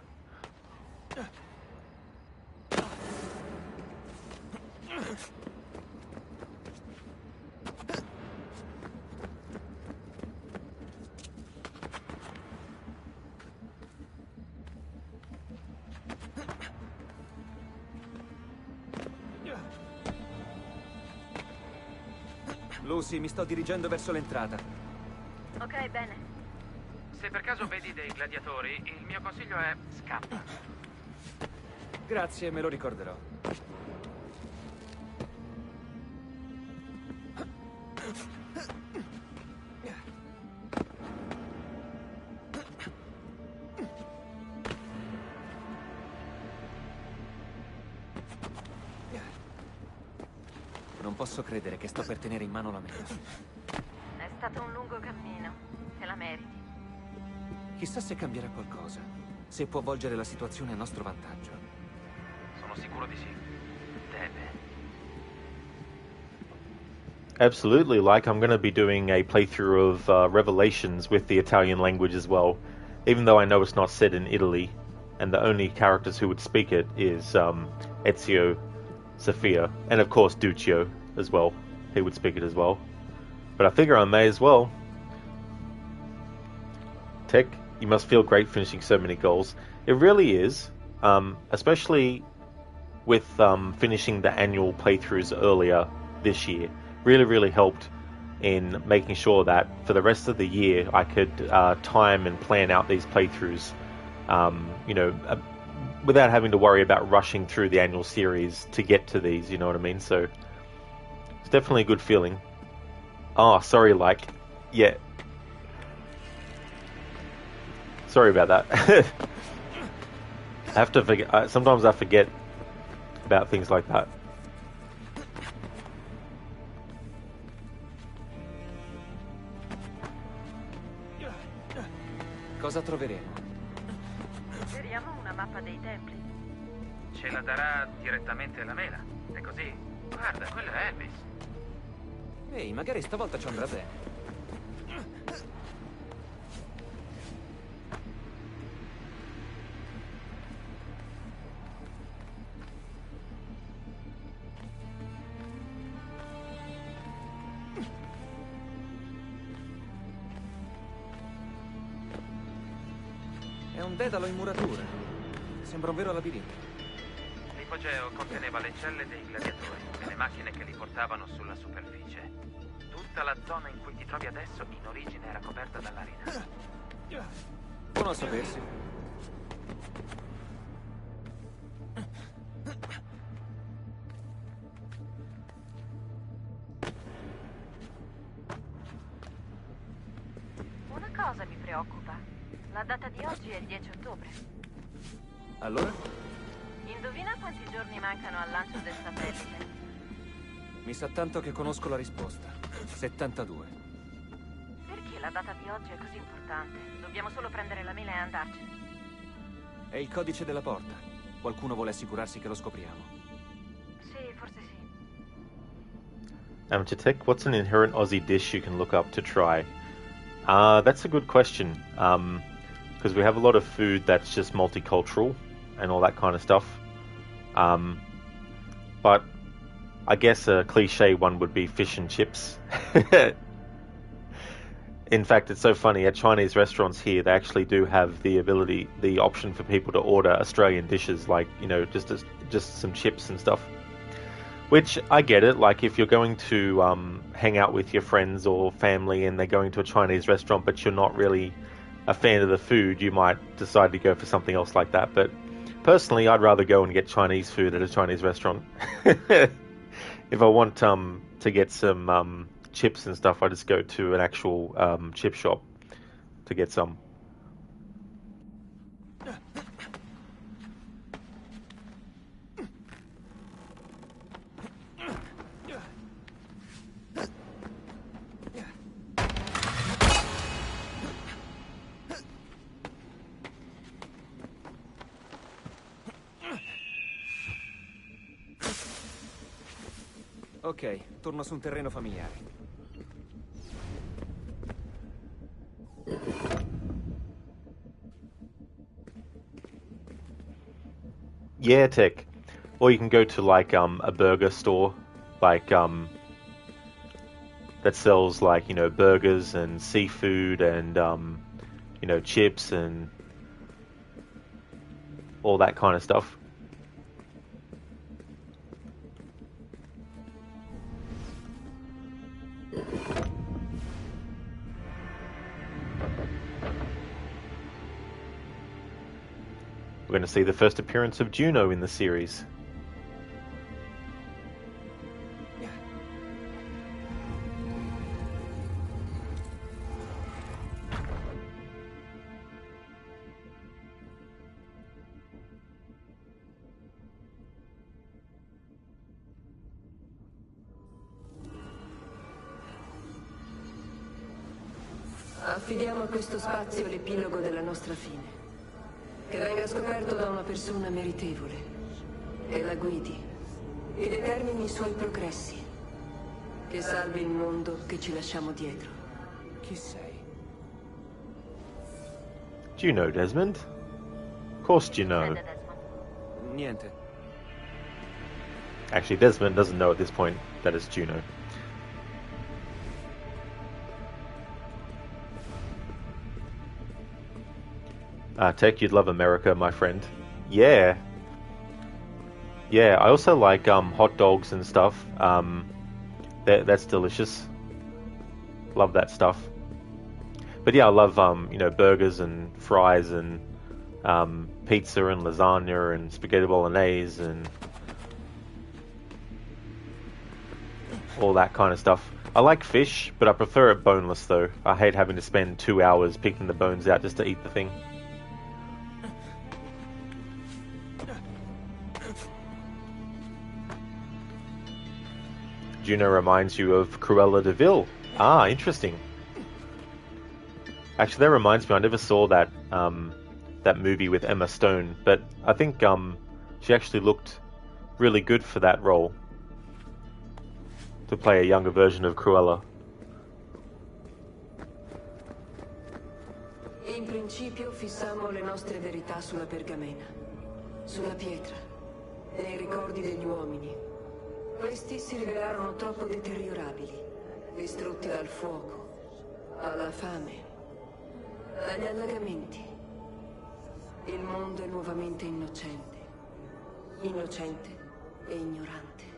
Lucy, mi sto dirigendo verso l'entrata. Ok, bene. Se per caso vedi dei gladiatori, il mio consiglio è scappa. Grazie, me lo ricorderò. Non posso credere che sto per tenere in mano la mela. È stato un lungo cammino. Te la meriti. Chissà se cambierà qualcosa. Se può volgere la situazione a nostro vantaggio. Sono sicuro di sì. Deve. Absolutely, like I'm going to be doing a playthrough of Revelations with the Italian language as well, even though I know it's not set in Italy, and the only characters who would speak it is Ezio, Sophia, and of course Duccio as well. He would speak it as well. But I figure I may as well. Tech, you must feel great finishing so many goals. It really is, especially with finishing the annual playthroughs earlier this year. Really helped in making sure that for the rest of the year I could time and plan out these playthroughs, without having to worry about rushing through the annual series to get to these, you know what I mean? So it's definitely a good feeling. Oh, sorry, yeah. Sorry about that. I have to forget. Sometimes I forget about things like that. Cosa troveremo? Speriamo una mappa dei templi. Ce la darà direttamente la mela. È così? Guarda, quello è Elvis. Ehi, magari stavolta ci andrà bene. È un dedalo in muratura. Sembra un vero labirinto. L'ipogeo conteneva le celle dei gladiatori e le macchine che li portavano sulla superficie. Tutta la zona in cui ti trovi adesso in origine era coperta dall'arena. Buono a sapersi. Una cosa mi preoccupa. La data di oggi è il 10 ottobre. Allora? Indovina quanti giorni mancano al lancio del satellite? Mi sa tanto che conosco la risposta. 72. Perché la data di oggi è così importante? Dobbiamo solo prendere la mela e andarcene. È il codice della porta. Qualcuno vuole assicurarsi che lo scopriamo. Sì, forse sì. Amateur Tech, what's an inherent Aussie dish you can look up to try? That's a good question. Because we have a lot of food that's just multicultural and all that kind of stuff. But I guess a cliche one would be fish and chips. In fact, it's so funny, at Chinese restaurants here, they actually do have the option for people to order Australian dishes, like, you know, just some chips and stuff. Which, I get it, like, if you're going to hang out with your friends or family and they're going to a Chinese restaurant, but you're not really a fan of the food, you might decide to go for something else like that. But personally, I'd rather go and get Chinese food at a Chinese restaurant. If I want to get some chips and stuff, I just go to an actual chip shop to get some. Ok, torno su un terreno familiare. Yeah, Tech. Or you can go to like a burger store, like that sells, like, you know, burgers and seafood and you know, chips and all that kind of stuff. We're going to see the first appearance of Juno in the series. Affidiamo a questo spazio l'epilogo della nostra fine. Che venga scoperto da una persona meritevole. E la guidi. E determini i suoi progressi. Che salvi il mondo che ci lasciamo dietro. Chi sei? Do you know Desmond? Of course you know. Niente. Actually, Desmond doesn't know at this point that it's Juno. Tech, you'd love America, my friend. Yeah. Yeah, I also like hot dogs and stuff. That's delicious. Love that stuff. But yeah, I love you know, burgers and fries and pizza and lasagna and spaghetti bolognese and all that kind of stuff. I like fish, but I prefer it boneless though. I hate having to spend 2 hours picking the bones out just to eat the thing. Juno reminds you of Cruella de Vil. Ah, interesting. Actually, that reminds me, I never saw that that movie with Emma Stone, but I think she actually looked really good for that role, to play a younger version of Cruella. In principio fissammo le nostre verità sulla pergamena, sulla pietra, nei ricordi degli uomini. Questi si rivelarono troppo deteriorabili, distrutti dal fuoco, alla fame, dagli allagamenti. Il mondo è nuovamente innocente, innocente e ignorante.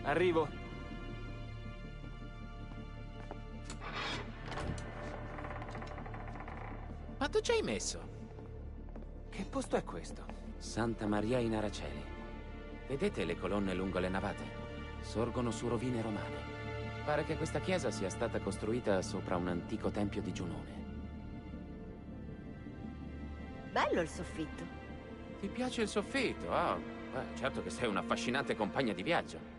Arrivo. Quanto ci hai messo? Che posto è questo? Santa Maria in Araceli. Vedete le colonne lungo le navate? Sorgono su rovine romane. Pare che questa chiesa sia stata costruita sopra un antico tempio di Giunone. Bello il soffitto. Ti piace il soffitto? Ah, certo che sei un'affascinante compagna di viaggio.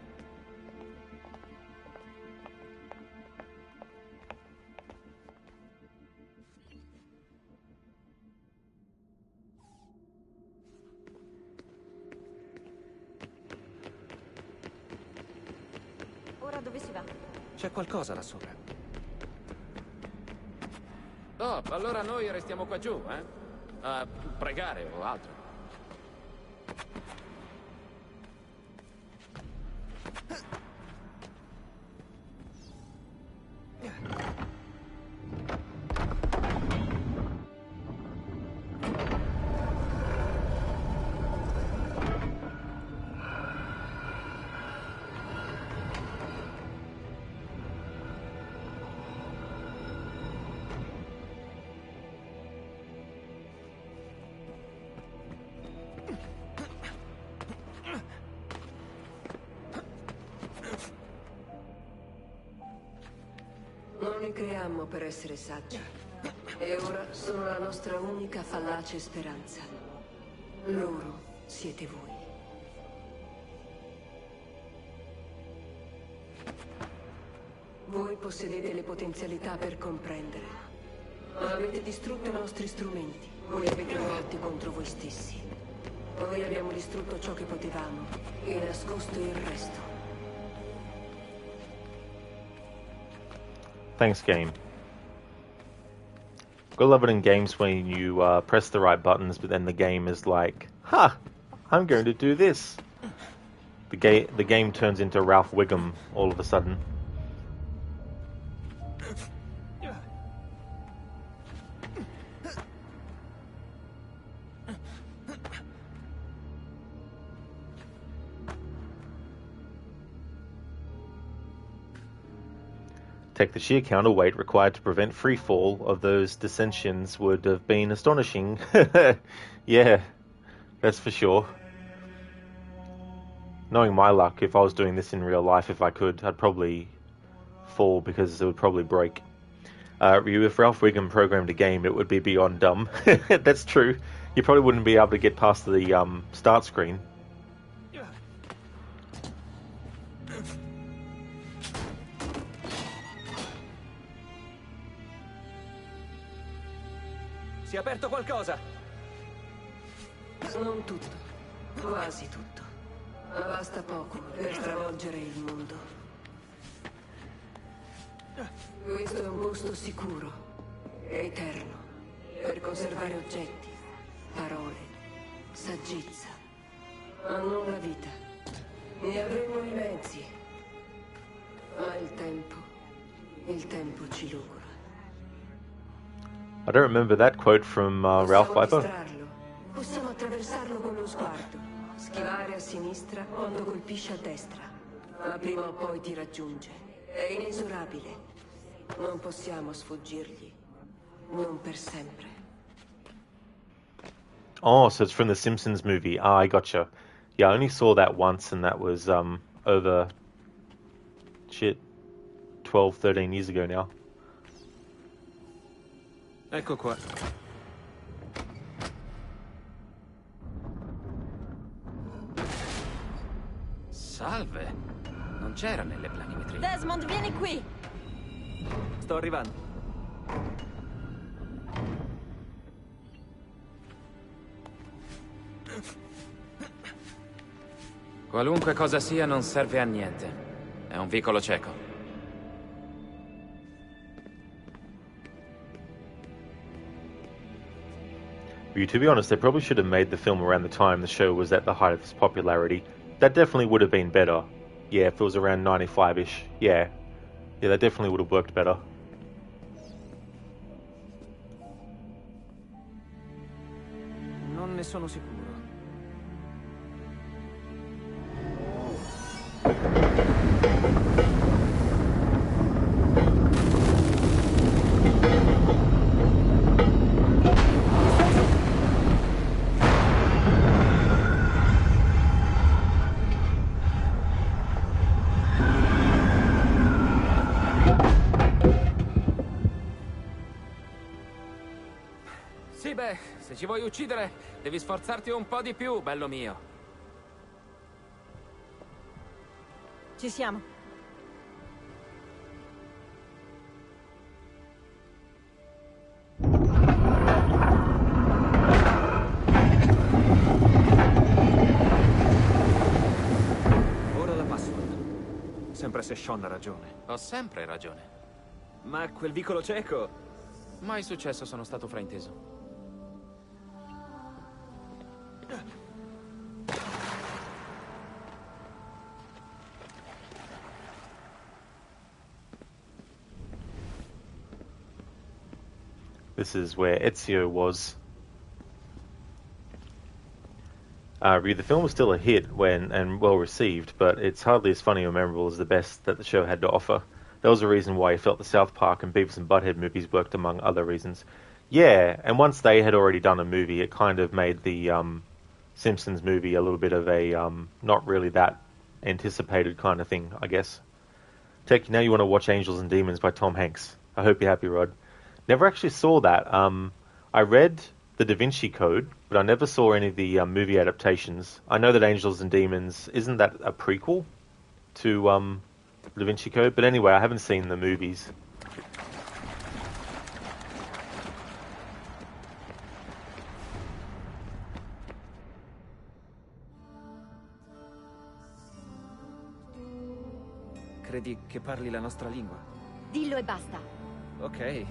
Ora dove si va? C'è qualcosa là sopra. Oh, allora noi restiamo qua giù, eh? A pregare o altro. Non li creammo per essere saggi. E ora sono la nostra unica fallace speranza. Loro siete voi. Voi possedete le potenzialità per comprendere. Ma avete distrutto i nostri strumenti. Voi avete morti contro voi stessi. Noi abbiamo distrutto ciò che potevamo e nascosto il resto. Thanks, game. Gotta love it in games when you press the right buttons, but then the game is like, "Ha! I'm going to do this." The game turns into Ralph Wiggum all of a sudden. Take the sheer counterweight required to prevent free fall of those dissensions would have been astonishing. Yeah, that's for sure. Knowing my luck, if I was doing this in real life, if I could, I'd probably fall because it would probably break. If Ralph Wiggum programmed a game, it would be beyond dumb. That's true. You probably wouldn't be able to get past the start screen. Si è aperto qualcosa! Non tutto, quasi tutto. Ma basta poco per stravolgere il mondo. Questo è un posto sicuro, eterno, per conservare oggetti, parole, saggezza, ma non la vita. Ne avremo i mezzi, ma il tempo ci logora. I don't remember that quote from Ralph Viper. Possiamo attraversarlo con lo sguardo, schivare a sinistra quando colpisce a destra, ma prima o poi ti raggiunge. È inesorabile. Non possiamo sfuggirgli, non per sempre. Oh, so it's from the Simpsons movie. Ah, I gotcha. Yeah, I only saw that once, and that was over 12, 13 years ago now. Ecco qua. Salve. Non c'era nelle planimetrie. Desmond, vieni qui! Sto arrivando. Qualunque cosa sia non serve a niente. È un vicolo cieco. To be honest, they probably should have made the film around the time the show was at the height of its popularity. That definitely would have been better. Yeah, if it was around 95-ish. Yeah, that definitely would have worked better. Non ne sono sicuro. Se ci vuoi uccidere, devi sforzarti un po' di più, bello mio. Ci siamo. Ora la password. Sempre se Sean ha ragione. Ho sempre ragione. Ma quel vicolo cieco... Mai successo, sono stato frainteso. This is where Ezio was. The film was still a hit and well received, but it's hardly as funny or memorable as the best that the show had to offer. That was the reason why he felt the South Park and Beavis and Butthead movies worked, among other reasons. Yeah, and once they had already done a movie, it kind of made the Simpsons movie a little bit of a not really that anticipated kind of thing, I guess. Tech, now you want to watch Angels and Demons by Tom Hanks. I hope you're happy, Rod. Never actually saw that. I read The Da Vinci Code, but I never saw any of the movie adaptations. I know that Angels and Demons, isn't that a prequel to Da Vinci Code? But anyway, I haven't seen the movies. Credi che parli la nostra lingua? Dillo e basta. Ok.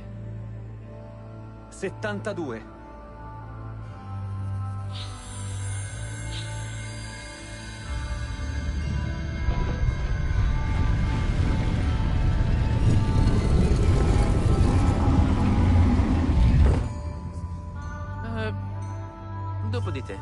72. Dopo di te.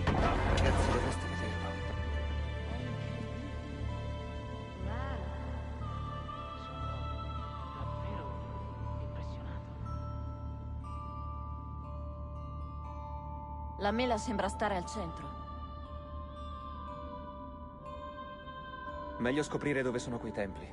Ragazzi, dovreste vederlo. La mela sembra stare al centro. Meglio scoprire dove sono quei templi.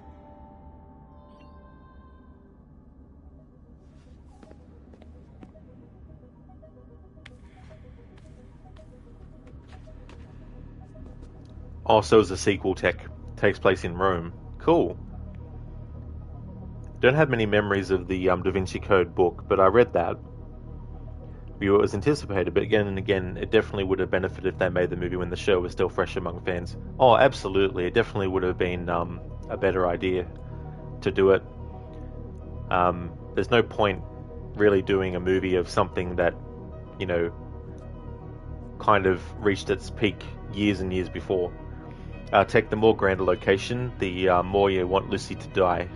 Oh, so is the sequel takes place in Rome. Cool. Don't have many memories of the Da Vinci Code book, but I read that. It was anticipated, but again and again, it definitely would have benefited if they made the movie when the show was still fresh among fans. Oh, absolutely. It definitely would have been a better idea to do it. There's no point really doing a movie of something that, you know, kind of reached its peak years and years before. Take the more grander location, the more you want Lucy to die.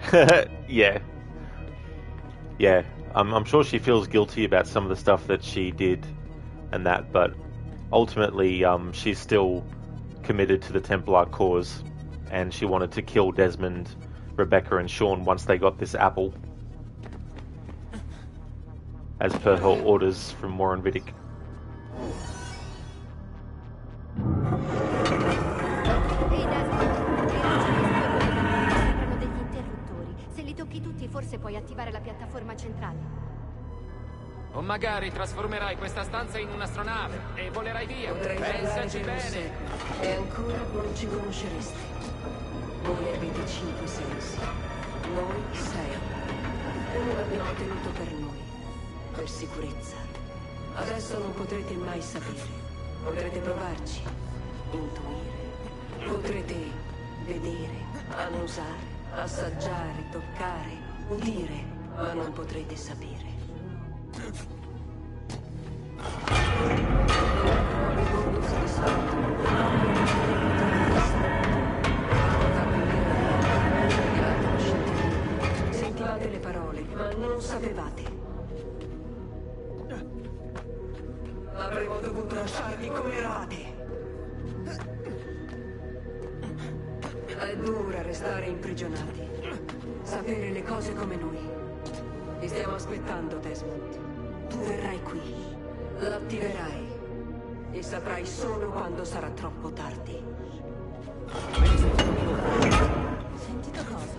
Yeah. Yeah. I'm sure she feels guilty about some of the stuff that she did and that, but ultimately she's still committed to the Templar cause, and she wanted to kill Desmond, Rebecca and Sean once they got this apple, as per her orders from Warren Vidic. Forse puoi attivare la piattaforma centrale. O magari trasformerai questa stanza in un'astronave e volerai via. Potrei Pensaci parlare per un bene. secolo, e ancora non ci conosceresti. Voi avete 5 sensi. Noi 6. Uno l'abbiamo tenuto per noi. Per sicurezza. Adesso non potrete mai sapere. Potrete provarci. Intuire. Potrete vedere, annusare, assaggiare, toccare, udire, ma non potrete sapere. Sentivate le parole, ma non sapevate. Avremmo dovuto lasciarvi come eravate. È dura restare imprigionati. Sapere le cose come noi. Ti stiamo aspettando, Desmond. Tu verrai qui. L'attiverai. E saprai solo quando sarà troppo tardi. Sentito cosa?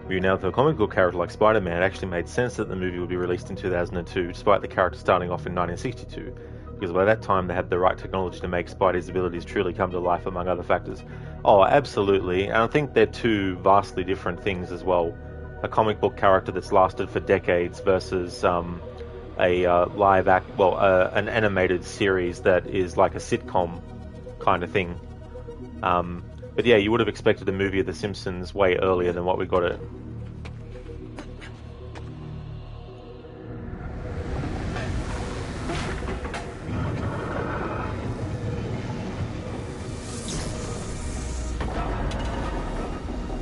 You know, for a comic book character like Spider-Man, it actually made sense that the movie would be released in 2002, despite the character starting off in 1962, because by that time they had the right technology to make Spidey's abilities truly come to life, among other factors. Oh, absolutely, and I think they're two vastly different things as well. A comic book character that's lasted for decades versus an animated series that is like a sitcom kind of thing. But yeah, you would have expected a movie of The Simpsons way earlier than what we got it.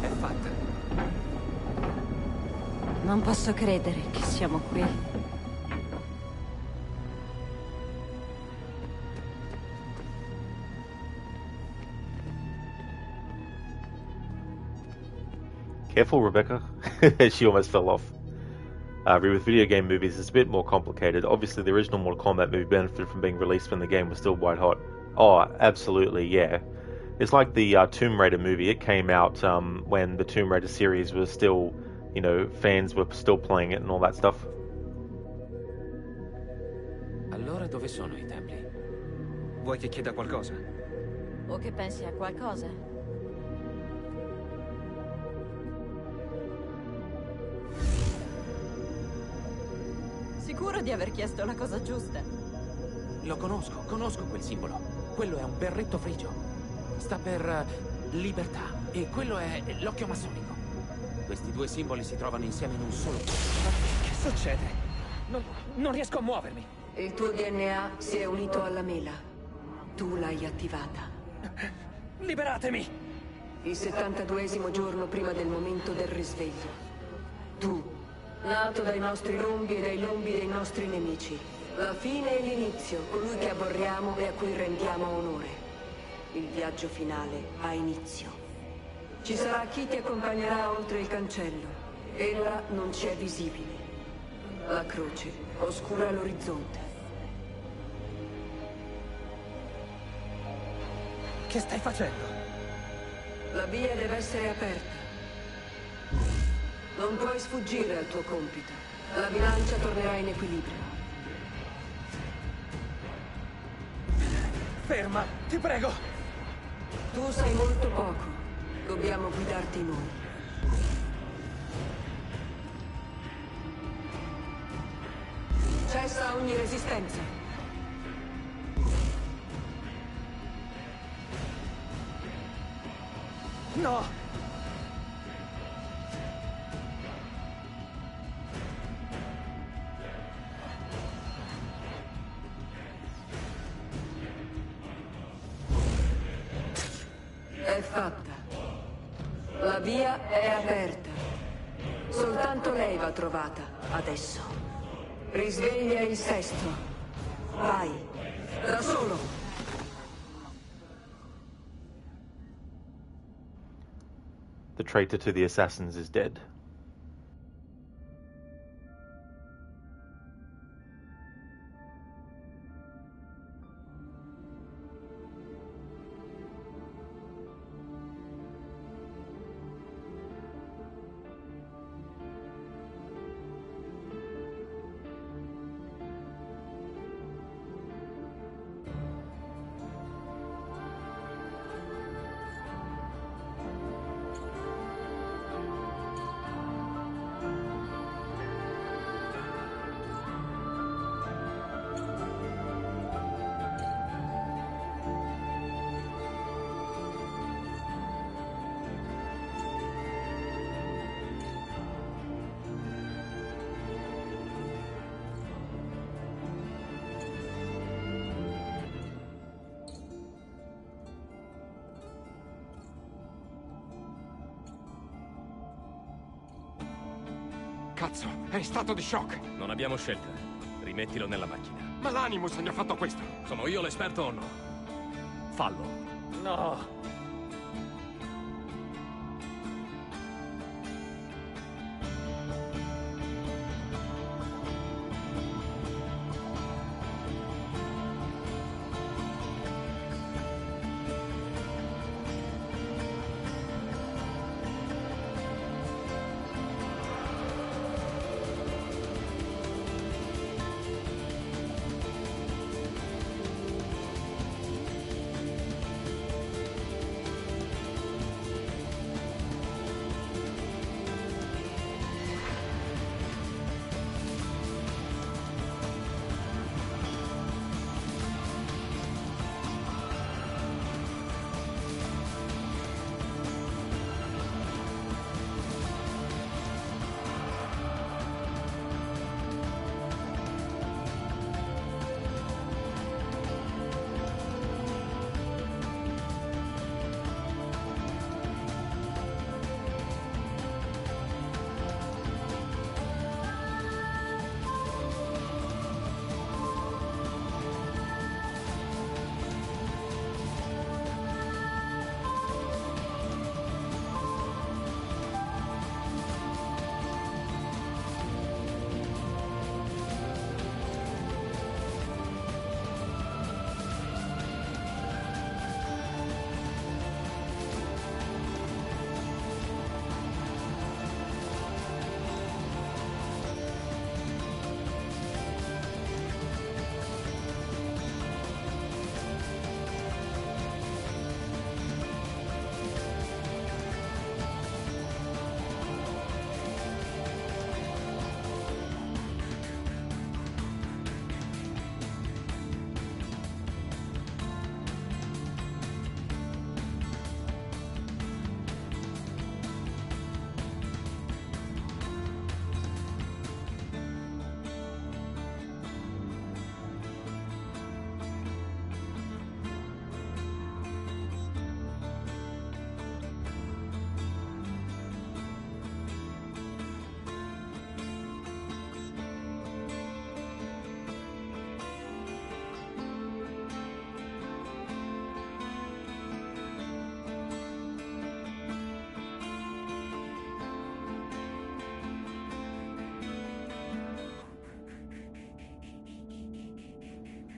È fatta. Non posso credere che siamo qui. Careful, Rebecca. She almost fell off. With video game movies, it's a bit more complicated. Obviously, the original Mortal Kombat movie benefited from being released when the game was still white hot. Oh, absolutely, yeah. It's like the Tomb Raider movie. It came out when the Tomb Raider series was still, fans were still playing it and all that stuff. Allora dove sono i templi? Vuoi che chieda qualcosa? O che pensi a qualcosa? Sicuro di aver chiesto la cosa giusta? Lo conosco quel simbolo. Quello è un berretto frigio. Sta per libertà. E quello è l'occhio massonico. Questi due simboli si trovano insieme in un solo punto. Che succede? Non riesco a muovermi. Il tuo DNA si è unito alla mela. Tu l'hai attivata. Liberatemi! Il 72esimo giorno prima del momento del risveglio. Tu, nato dai nostri lombi e dai lombi dei nostri nemici. La fine e l'inizio, colui che aborriamo e a cui rendiamo onore. Il viaggio finale ha inizio. Ci sarà chi ti accompagnerà oltre il cancello. Ella non ci è visibile. La croce oscura l'orizzonte. Che stai facendo? La via deve essere aperta. Non puoi sfuggire al tuo compito. La bilancia tornerà in equilibrio. Ferma, ti prego! Tu sai molto poco. Dobbiamo guidarti noi. Cessa ogni resistenza. No! È fatta. La via è aperta. Soltanto lei va trovata, adesso. Risveglia il sesto. Vai. Da solo. The traitor to the assassins is dead. Cazzo, è in stato di shock. Non abbiamo scelta. Rimettilo nella macchina. Ma l'Animus gli ha fatto questo. Sono io l'esperto o no? Fallo. No!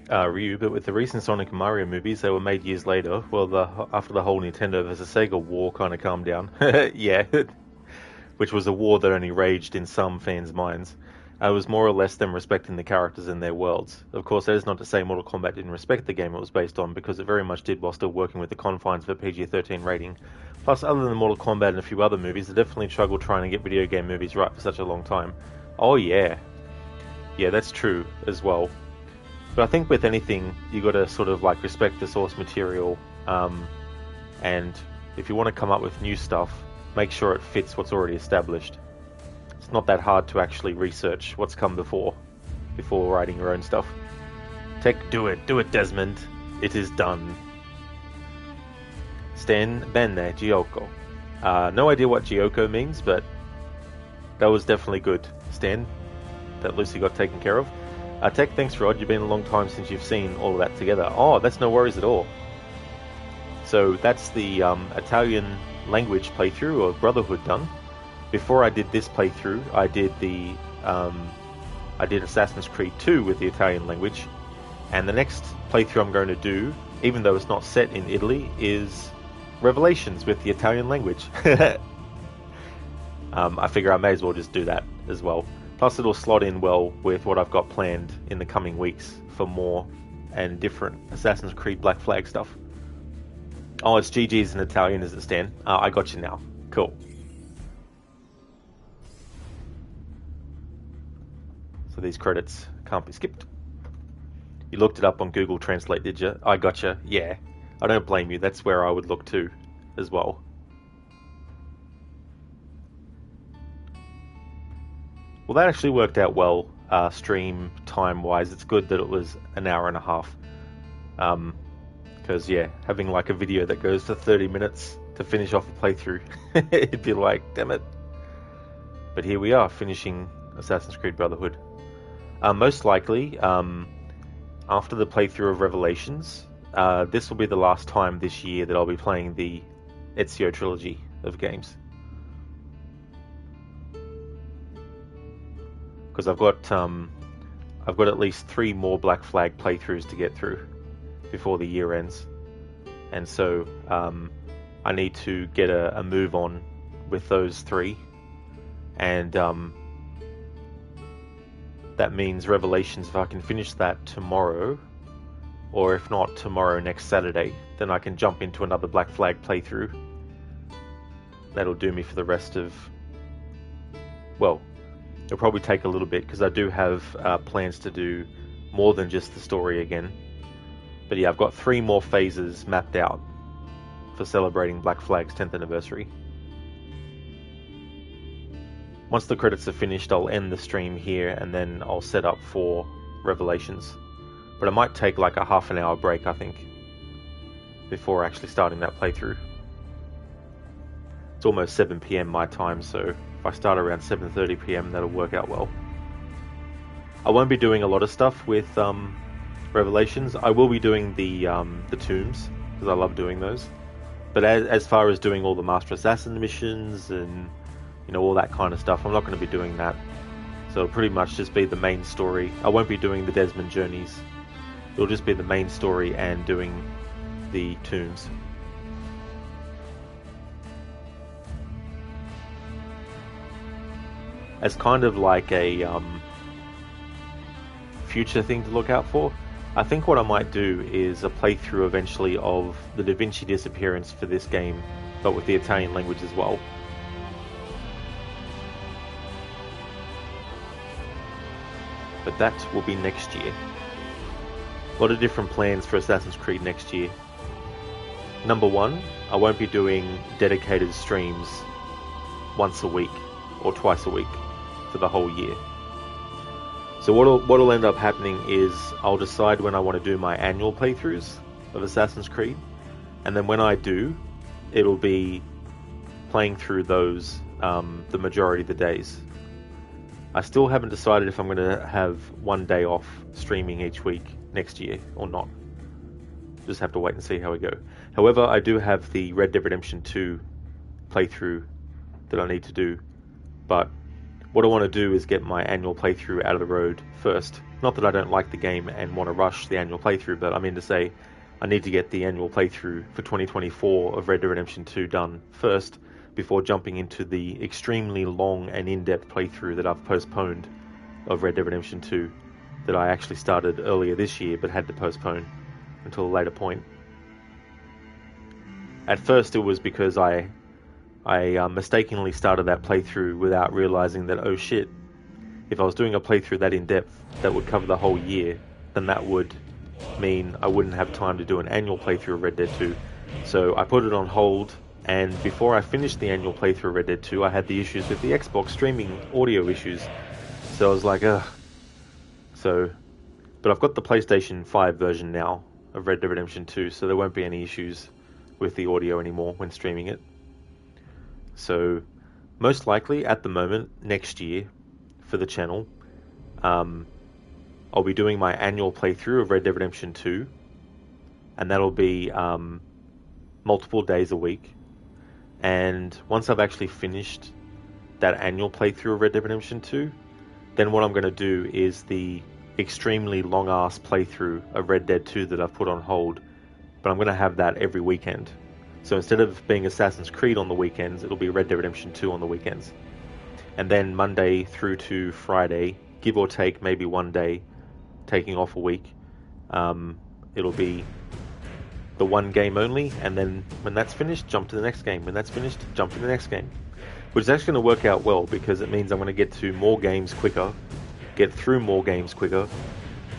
Ryu, but with the recent Sonic and Mario movies, they were made years later. Well, after the whole Nintendo versus Sega war kind of calmed down. Yeah. Which was a war that only raged in some fans' minds. It was more or less them respecting the characters and their worlds. Of course, that is not to say Mortal Kombat didn't respect the game it was based on, because it very much did while still working with the confines of a PG-13 rating. Plus, other than Mortal Kombat and a few other movies, they definitely struggled trying to get video game movies right for such a long time. Oh yeah. Yeah, that's true as well. But I think with anything, you got to sort of like respect the source material, and if you want to come up with new stuff, make sure it fits what's already established. It's not that hard to actually research what's come before writing your own stuff. Do it, Desmond. It is done. Stan bene Gyoko. No idea what Gyoko means, but that was definitely good, Stan. That Lucy got taken care of. Tech, thanks Rod, you've been a long time since you've seen all of that together. Oh, that's no worries at all. So that's the Italian language playthrough of Brotherhood done. Before I did this playthrough, I did Assassin's Creed 2 with the Italian language, and the next playthrough I'm going to do, even though it's not set in Italy, is Revelations with the Italian language. I figure I may as well just do that as well. Plus it'll slot in well with what I've got planned in the coming weeks for more and different Assassin's Creed Black Flag stuff. Oh, it's GG's in Italian, is it, Stan? I got you now. Cool. So these credits can't be skipped. You looked it up on Google Translate, did you? I gotcha. Yeah. I don't blame you. That's where I would look too, as well. Well, that actually worked out well, stream time-wise. It's good that it was an hour and a half. Because, yeah, having like a video that goes for 30 minutes to finish off a playthrough, it'd be like, damn it. But here we are, finishing Assassin's Creed Brotherhood. Most likely, after the playthrough of Revelations, this will be the last time this year that I'll be playing the Ezio trilogy of games. Because I've got at least 3 more Black Flag playthroughs to get through before the year ends, and so I need to get a move on with those 3, and that means Revelations, if I can finish that tomorrow, or if not tomorrow, next Saturday, then I can jump into another Black Flag playthrough. That'll do me for the rest of, well, it'll probably take a little bit, because I do have plans to do more than just the story again. But yeah, I've got 3 more phases mapped out for celebrating Black Flag's 10th anniversary. Once the credits are finished, I'll end the stream here, and then I'll set up for Revelations. But I might take like a half an hour break, I think, before actually starting that playthrough. It's almost 7 PM my time, so if I start around 7:30 PM, that'll work out well. I won't be doing a lot of stuff with Revelations. I will be doing the tombs, because I love doing those. But as far as doing all the Master Assassin missions and, you know, all that kind of stuff, I'm not going to be doing that. So it'll pretty much just be the main story. I won't be doing the Desmond journeys. It'll just be the main story and doing the tombs. As kind of like a future thing to look out for, I think what I might do is a playthrough eventually of the Da Vinci Disappearance for this game, but with the Italian language as well. But that will be next year. A lot of different plans for Assassin's Creed next year. Number 1, I won't be doing dedicated streams once a week or twice a week for the whole year. So what'll end up happening is I'll decide when I want to do my annual playthroughs of Assassin's Creed, and then when I do, it'll be playing through those the majority of the days. I still haven't decided if I'm going to have one day off streaming each week next year or not. Just have to wait and see how we go. However, I do have the Red Dead Redemption 2 playthrough that I need to do, but what I want to do is get my annual playthrough out of the road first. Not that I don't like the game and want to rush the annual playthrough, but I mean to say I need to get the annual playthrough for 2024 of Red Dead Redemption 2 done first before jumping into the extremely long and in-depth playthrough that I've postponed of Red Dead Redemption 2 that I actually started earlier this year but had to postpone until a later point. At first it was because I mistakenly started that playthrough without realizing that, oh shit, if I was doing a playthrough that in-depth that would cover the whole year, then that would mean I wouldn't have time to do an annual playthrough of Red Dead 2. So I put it on hold, and before I finished the annual playthrough of Red Dead 2, I had the issues with the Xbox streaming audio issues. So I was like, ugh. But I've got the PlayStation 5 version now of Red Dead Redemption 2, so there won't be any issues with the audio anymore when streaming it. So most likely at the moment next year for the channel, I'll be doing my annual playthrough of Red Dead Redemption 2, and that'll be multiple days a week. And once I've actually finished that annual playthrough of Red Dead Redemption 2, then what I'm going to do is the extremely long-ass playthrough of Red Dead 2 that I've put on hold, but I'm going to have that every weekend. So instead of being Assassin's Creed on the weekends, it'll be Red Dead Redemption 2 on the weekends. And then Monday through to Friday, give or take maybe one day, taking off a week, it'll be the one game only, and then when that's finished, jump to the next game. When that's finished, jump to the next game. Which is actually going to work out well, because it means I'm going to get to more games quicker, get through more games quicker,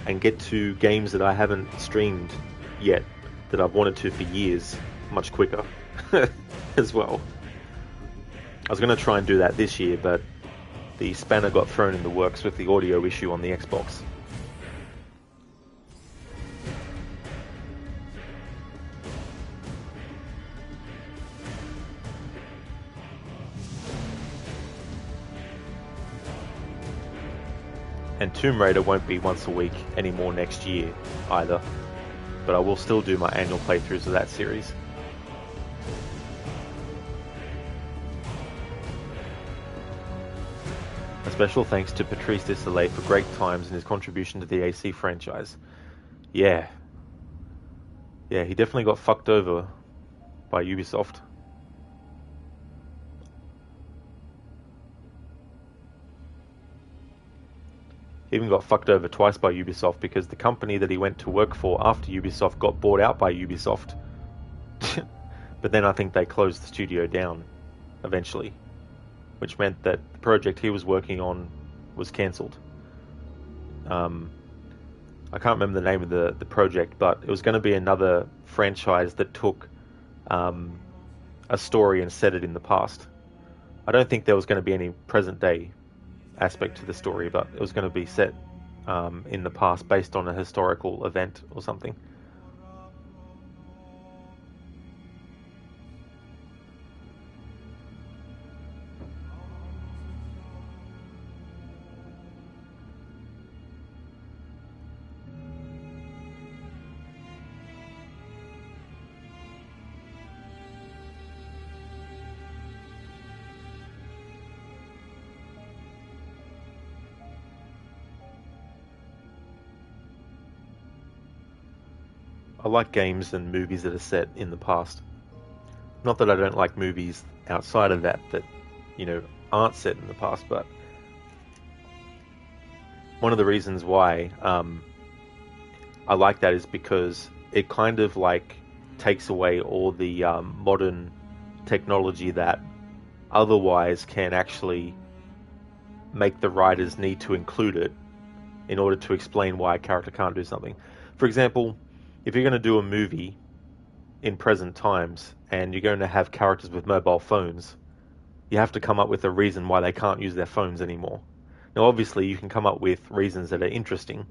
and get to games that I haven't streamed yet, that I've wanted to for years, much quicker as well. I was going to try and do that this year, but the spanner got thrown in the works with the audio issue on the Xbox. And Tomb Raider won't be once a week anymore next year either, but I will still do my annual playthroughs of that series. A special thanks to Patrice Desolé for great times and his contribution to the AC franchise. Yeah, he definitely got fucked over by Ubisoft. He even got fucked over twice by Ubisoft, because the company that he went to work for after Ubisoft got bought out by Ubisoft. But then I think they closed the studio down eventually, which meant that the project he was working on was cancelled. I can't remember the name of the project, but it was going to be another franchise that took a story and set it in the past. I don't think there was going to be any present day aspect to the story, but it was going to be set in the past based on a historical event or something. I like games and movies that are set in the past. Not that I don't like movies outside of that, aren't set in the past, but one of the reasons why I like that is because it kind of takes away all the modern technology that otherwise can actually make the writers need to include it in order to explain why a character can't do something. For example, if you're going to do a movie in present times and you're going to have characters with mobile phones, you have to come up with a reason why they can't use their phones anymore. Now, obviously, you can come up with reasons that are interesting,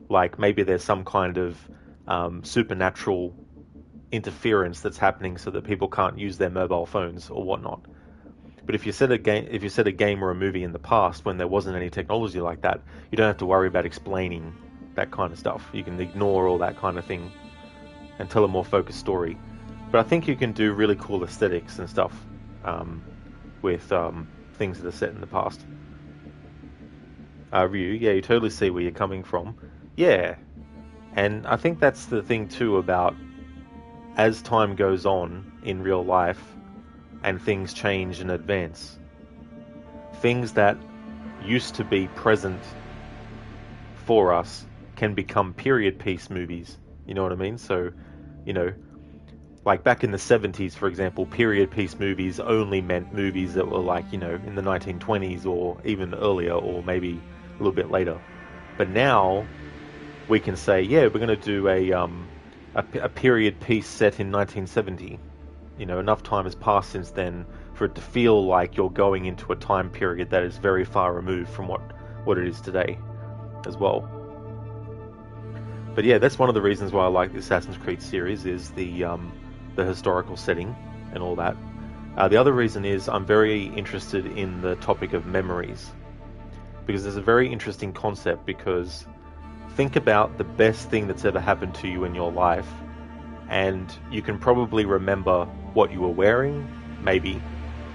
like maybe there's some kind of supernatural interference that's happening so that people can't use their mobile phones or whatnot. But if you set a game or a movie in the past when there wasn't any technology like that, you don't have to worry about explaining that kind of stuff. You can ignore all that kind of thing and tell a more focused story. But I think you can do really cool aesthetics and stuff with things that are set in the past. Ryu, yeah, you totally see where you're coming from. Yeah. And I think that's the thing too about as time goes on in real life and things change and advance, things that used to be present for us can become period piece movies. You know what I mean? So, you know, like back in the 70s, for example, period piece movies only meant movies that were like, you know, in the 1920s or even earlier or maybe a little bit later. But now we can say, yeah, we're going to do a period piece set in 1970. You know, enough time has passed since then for it to feel like you're going into a time period that is very far removed from what it is today as well. But yeah, that's one of the reasons why I like the Assassin's Creed series is the historical setting and all that. The other reason is I'm very interested in the topic of memories, because there's a very interesting concept. Because think about the best thing that's ever happened to you in your life, and you can probably remember what you were wearing, maybe,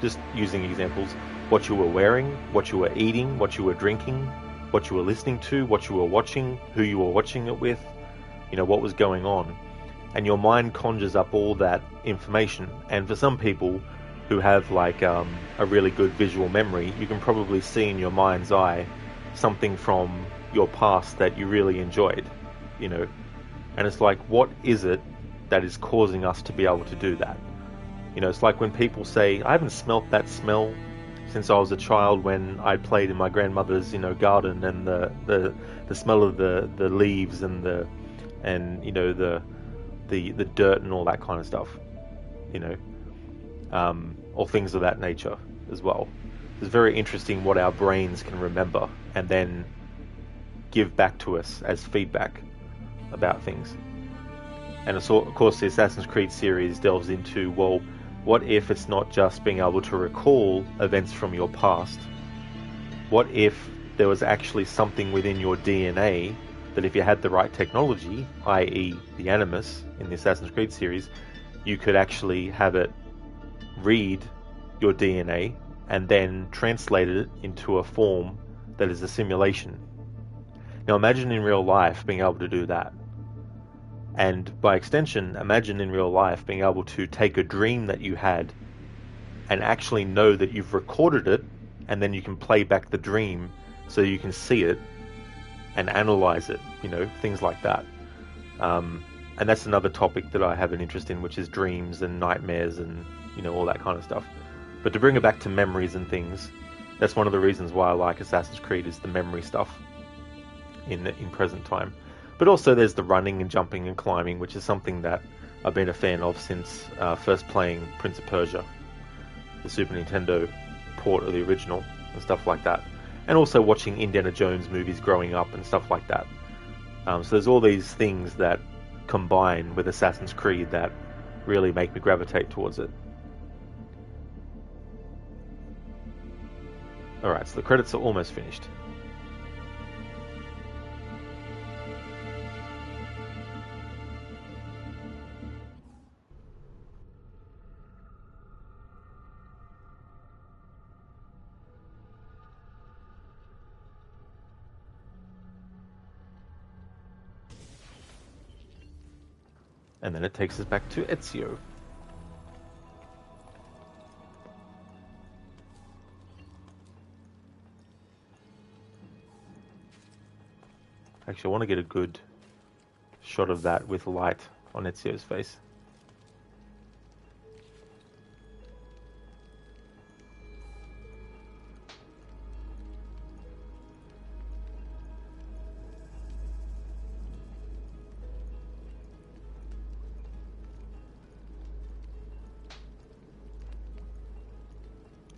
just using examples, what you were wearing, what you were eating, what you were drinking, what you were listening to, what you were watching, who you were watching it with, you know, what was going on. And your mind conjures up all that information. And for some people who have like a really good visual memory, you can probably see in your mind's eye something from your past that you really enjoyed, you know. And it's like, what is it that is causing us to be able to do that? You know, it's like when people say, I haven't smelt that smell since I was a child when I played in my grandmother's, you know, garden, and the smell of the leaves and you know the dirt and all that kind of stuff, you know, or things of that nature as well. It's very interesting what our brains can remember and then give back to us as feedback about things. And of course the Assassin's Creed series delves into, well, what if it's not just being able to recall events from your past? What if there was actually something within your DNA that if you had the right technology, i.e. the Animus in the Assassin's Creed series, you could actually have it read your DNA and then translate it into a form that is a simulation. Now imagine in real life being able to do that. And by extension, imagine in real life being able to take a dream that you had and actually know that you've recorded it, and then you can play back the dream so you can see it and analyze it, you know, things like that. And that's another topic that I have an interest in, which is dreams and nightmares and, you know, all that kind of stuff. But to bring it back to memories and things, that's one of the reasons why I like Assassin's Creed, is the memory stuff in present time. But also there's the running and jumping and climbing, which is something that I've been a fan of since first playing Prince of Persia, the Super Nintendo port of the original, and stuff like that. And also watching Indiana Jones movies growing up and stuff like that. So there's all these things that combine with Assassin's Creed that really make me gravitate towards it. Alright, so the credits are almost finished. And then it takes us back to Ezio. Actually, I want to get a good shot of that with light on Ezio's face.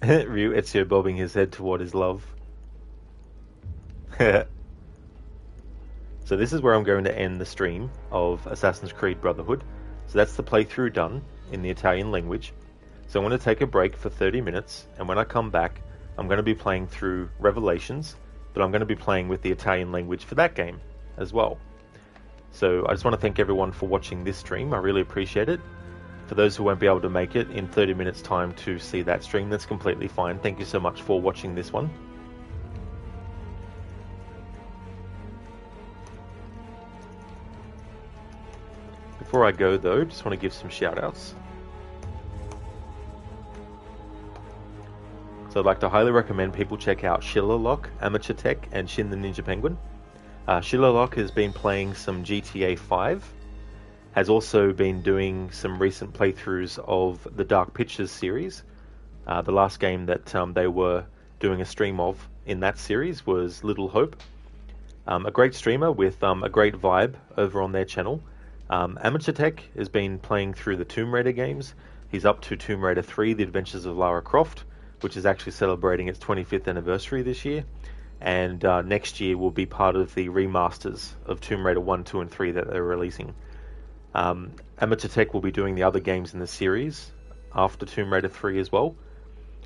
Ryu, Ezio bobbing his head toward his love. So this is where I'm going to end the stream of Assassin's Creed Brotherhood. So that's the playthrough done in the Italian language. So I'm going to take a break for 30 minutes, and when I come back, I'm going to be playing through Revelations, but I'm going to be playing with the Italian language for that game as well. So I just want to thank everyone for watching this stream. I really appreciate it. For those who won't be able to make it in 30 minutes time to see that stream, that's completely fine. Thank you so much for watching this one. Before I go though, just want to give some shout outs. So I'd like to highly recommend people check out Shillerlock, Amateur Tech, and Shin the Ninja Penguin. Shillerlock has been playing some GTA 5, has also been doing some recent playthroughs of the Dark Pictures series. The last game that they were doing a stream of in that series was Little Hope. A great streamer with a great vibe over on their channel. Amateur Tech has been playing through the Tomb Raider games. He's up to Tomb Raider 3, The Adventures of Lara Croft, which is actually celebrating its 25th anniversary this year. And next year will be part of the remasters of Tomb Raider 1, 2, and 3 that they're releasing. Amateur Tech will be doing the other games in the series after Tomb Raider 3 as well.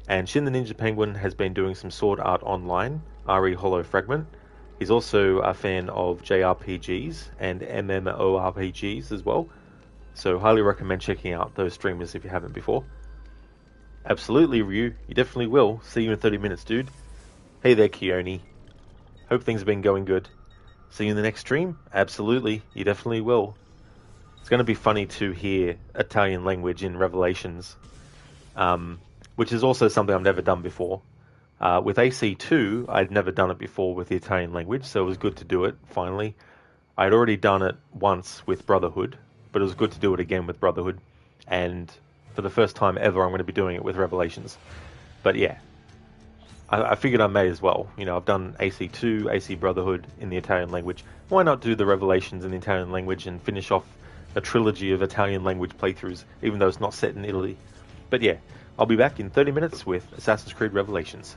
And Shin the Ninja Penguin has been doing some Sword Art Online, RE Hollow Fragment. He's also a fan of JRPGs and MMORPGs as well. So highly recommend checking out those streamers if you haven't before. Absolutely, Ryu. You definitely will. See you in 30 minutes, dude. Hey there, Keone. Hope things have been going good. See you in the next stream? Absolutely. You definitely will. It's going to be funny to hear Italian language in Revelations, which is also something I've never done before. With AC2, I'd never done it before with the Italian language, so it was good to do it, finally. I'd already done it once with Brotherhood, but it was good to do it again with Brotherhood. And for the first time ever, I'm going to be doing it with Revelations. But yeah, I figured I may as well. You know, I've done AC2, AC Brotherhood in the Italian language. Why not do the Revelations in the Italian language and finish off a trilogy of Italian language playthroughs, even though it's not set in Italy? But yeah, I'll be back in 30 minutes with Assassin's Creed Revelations.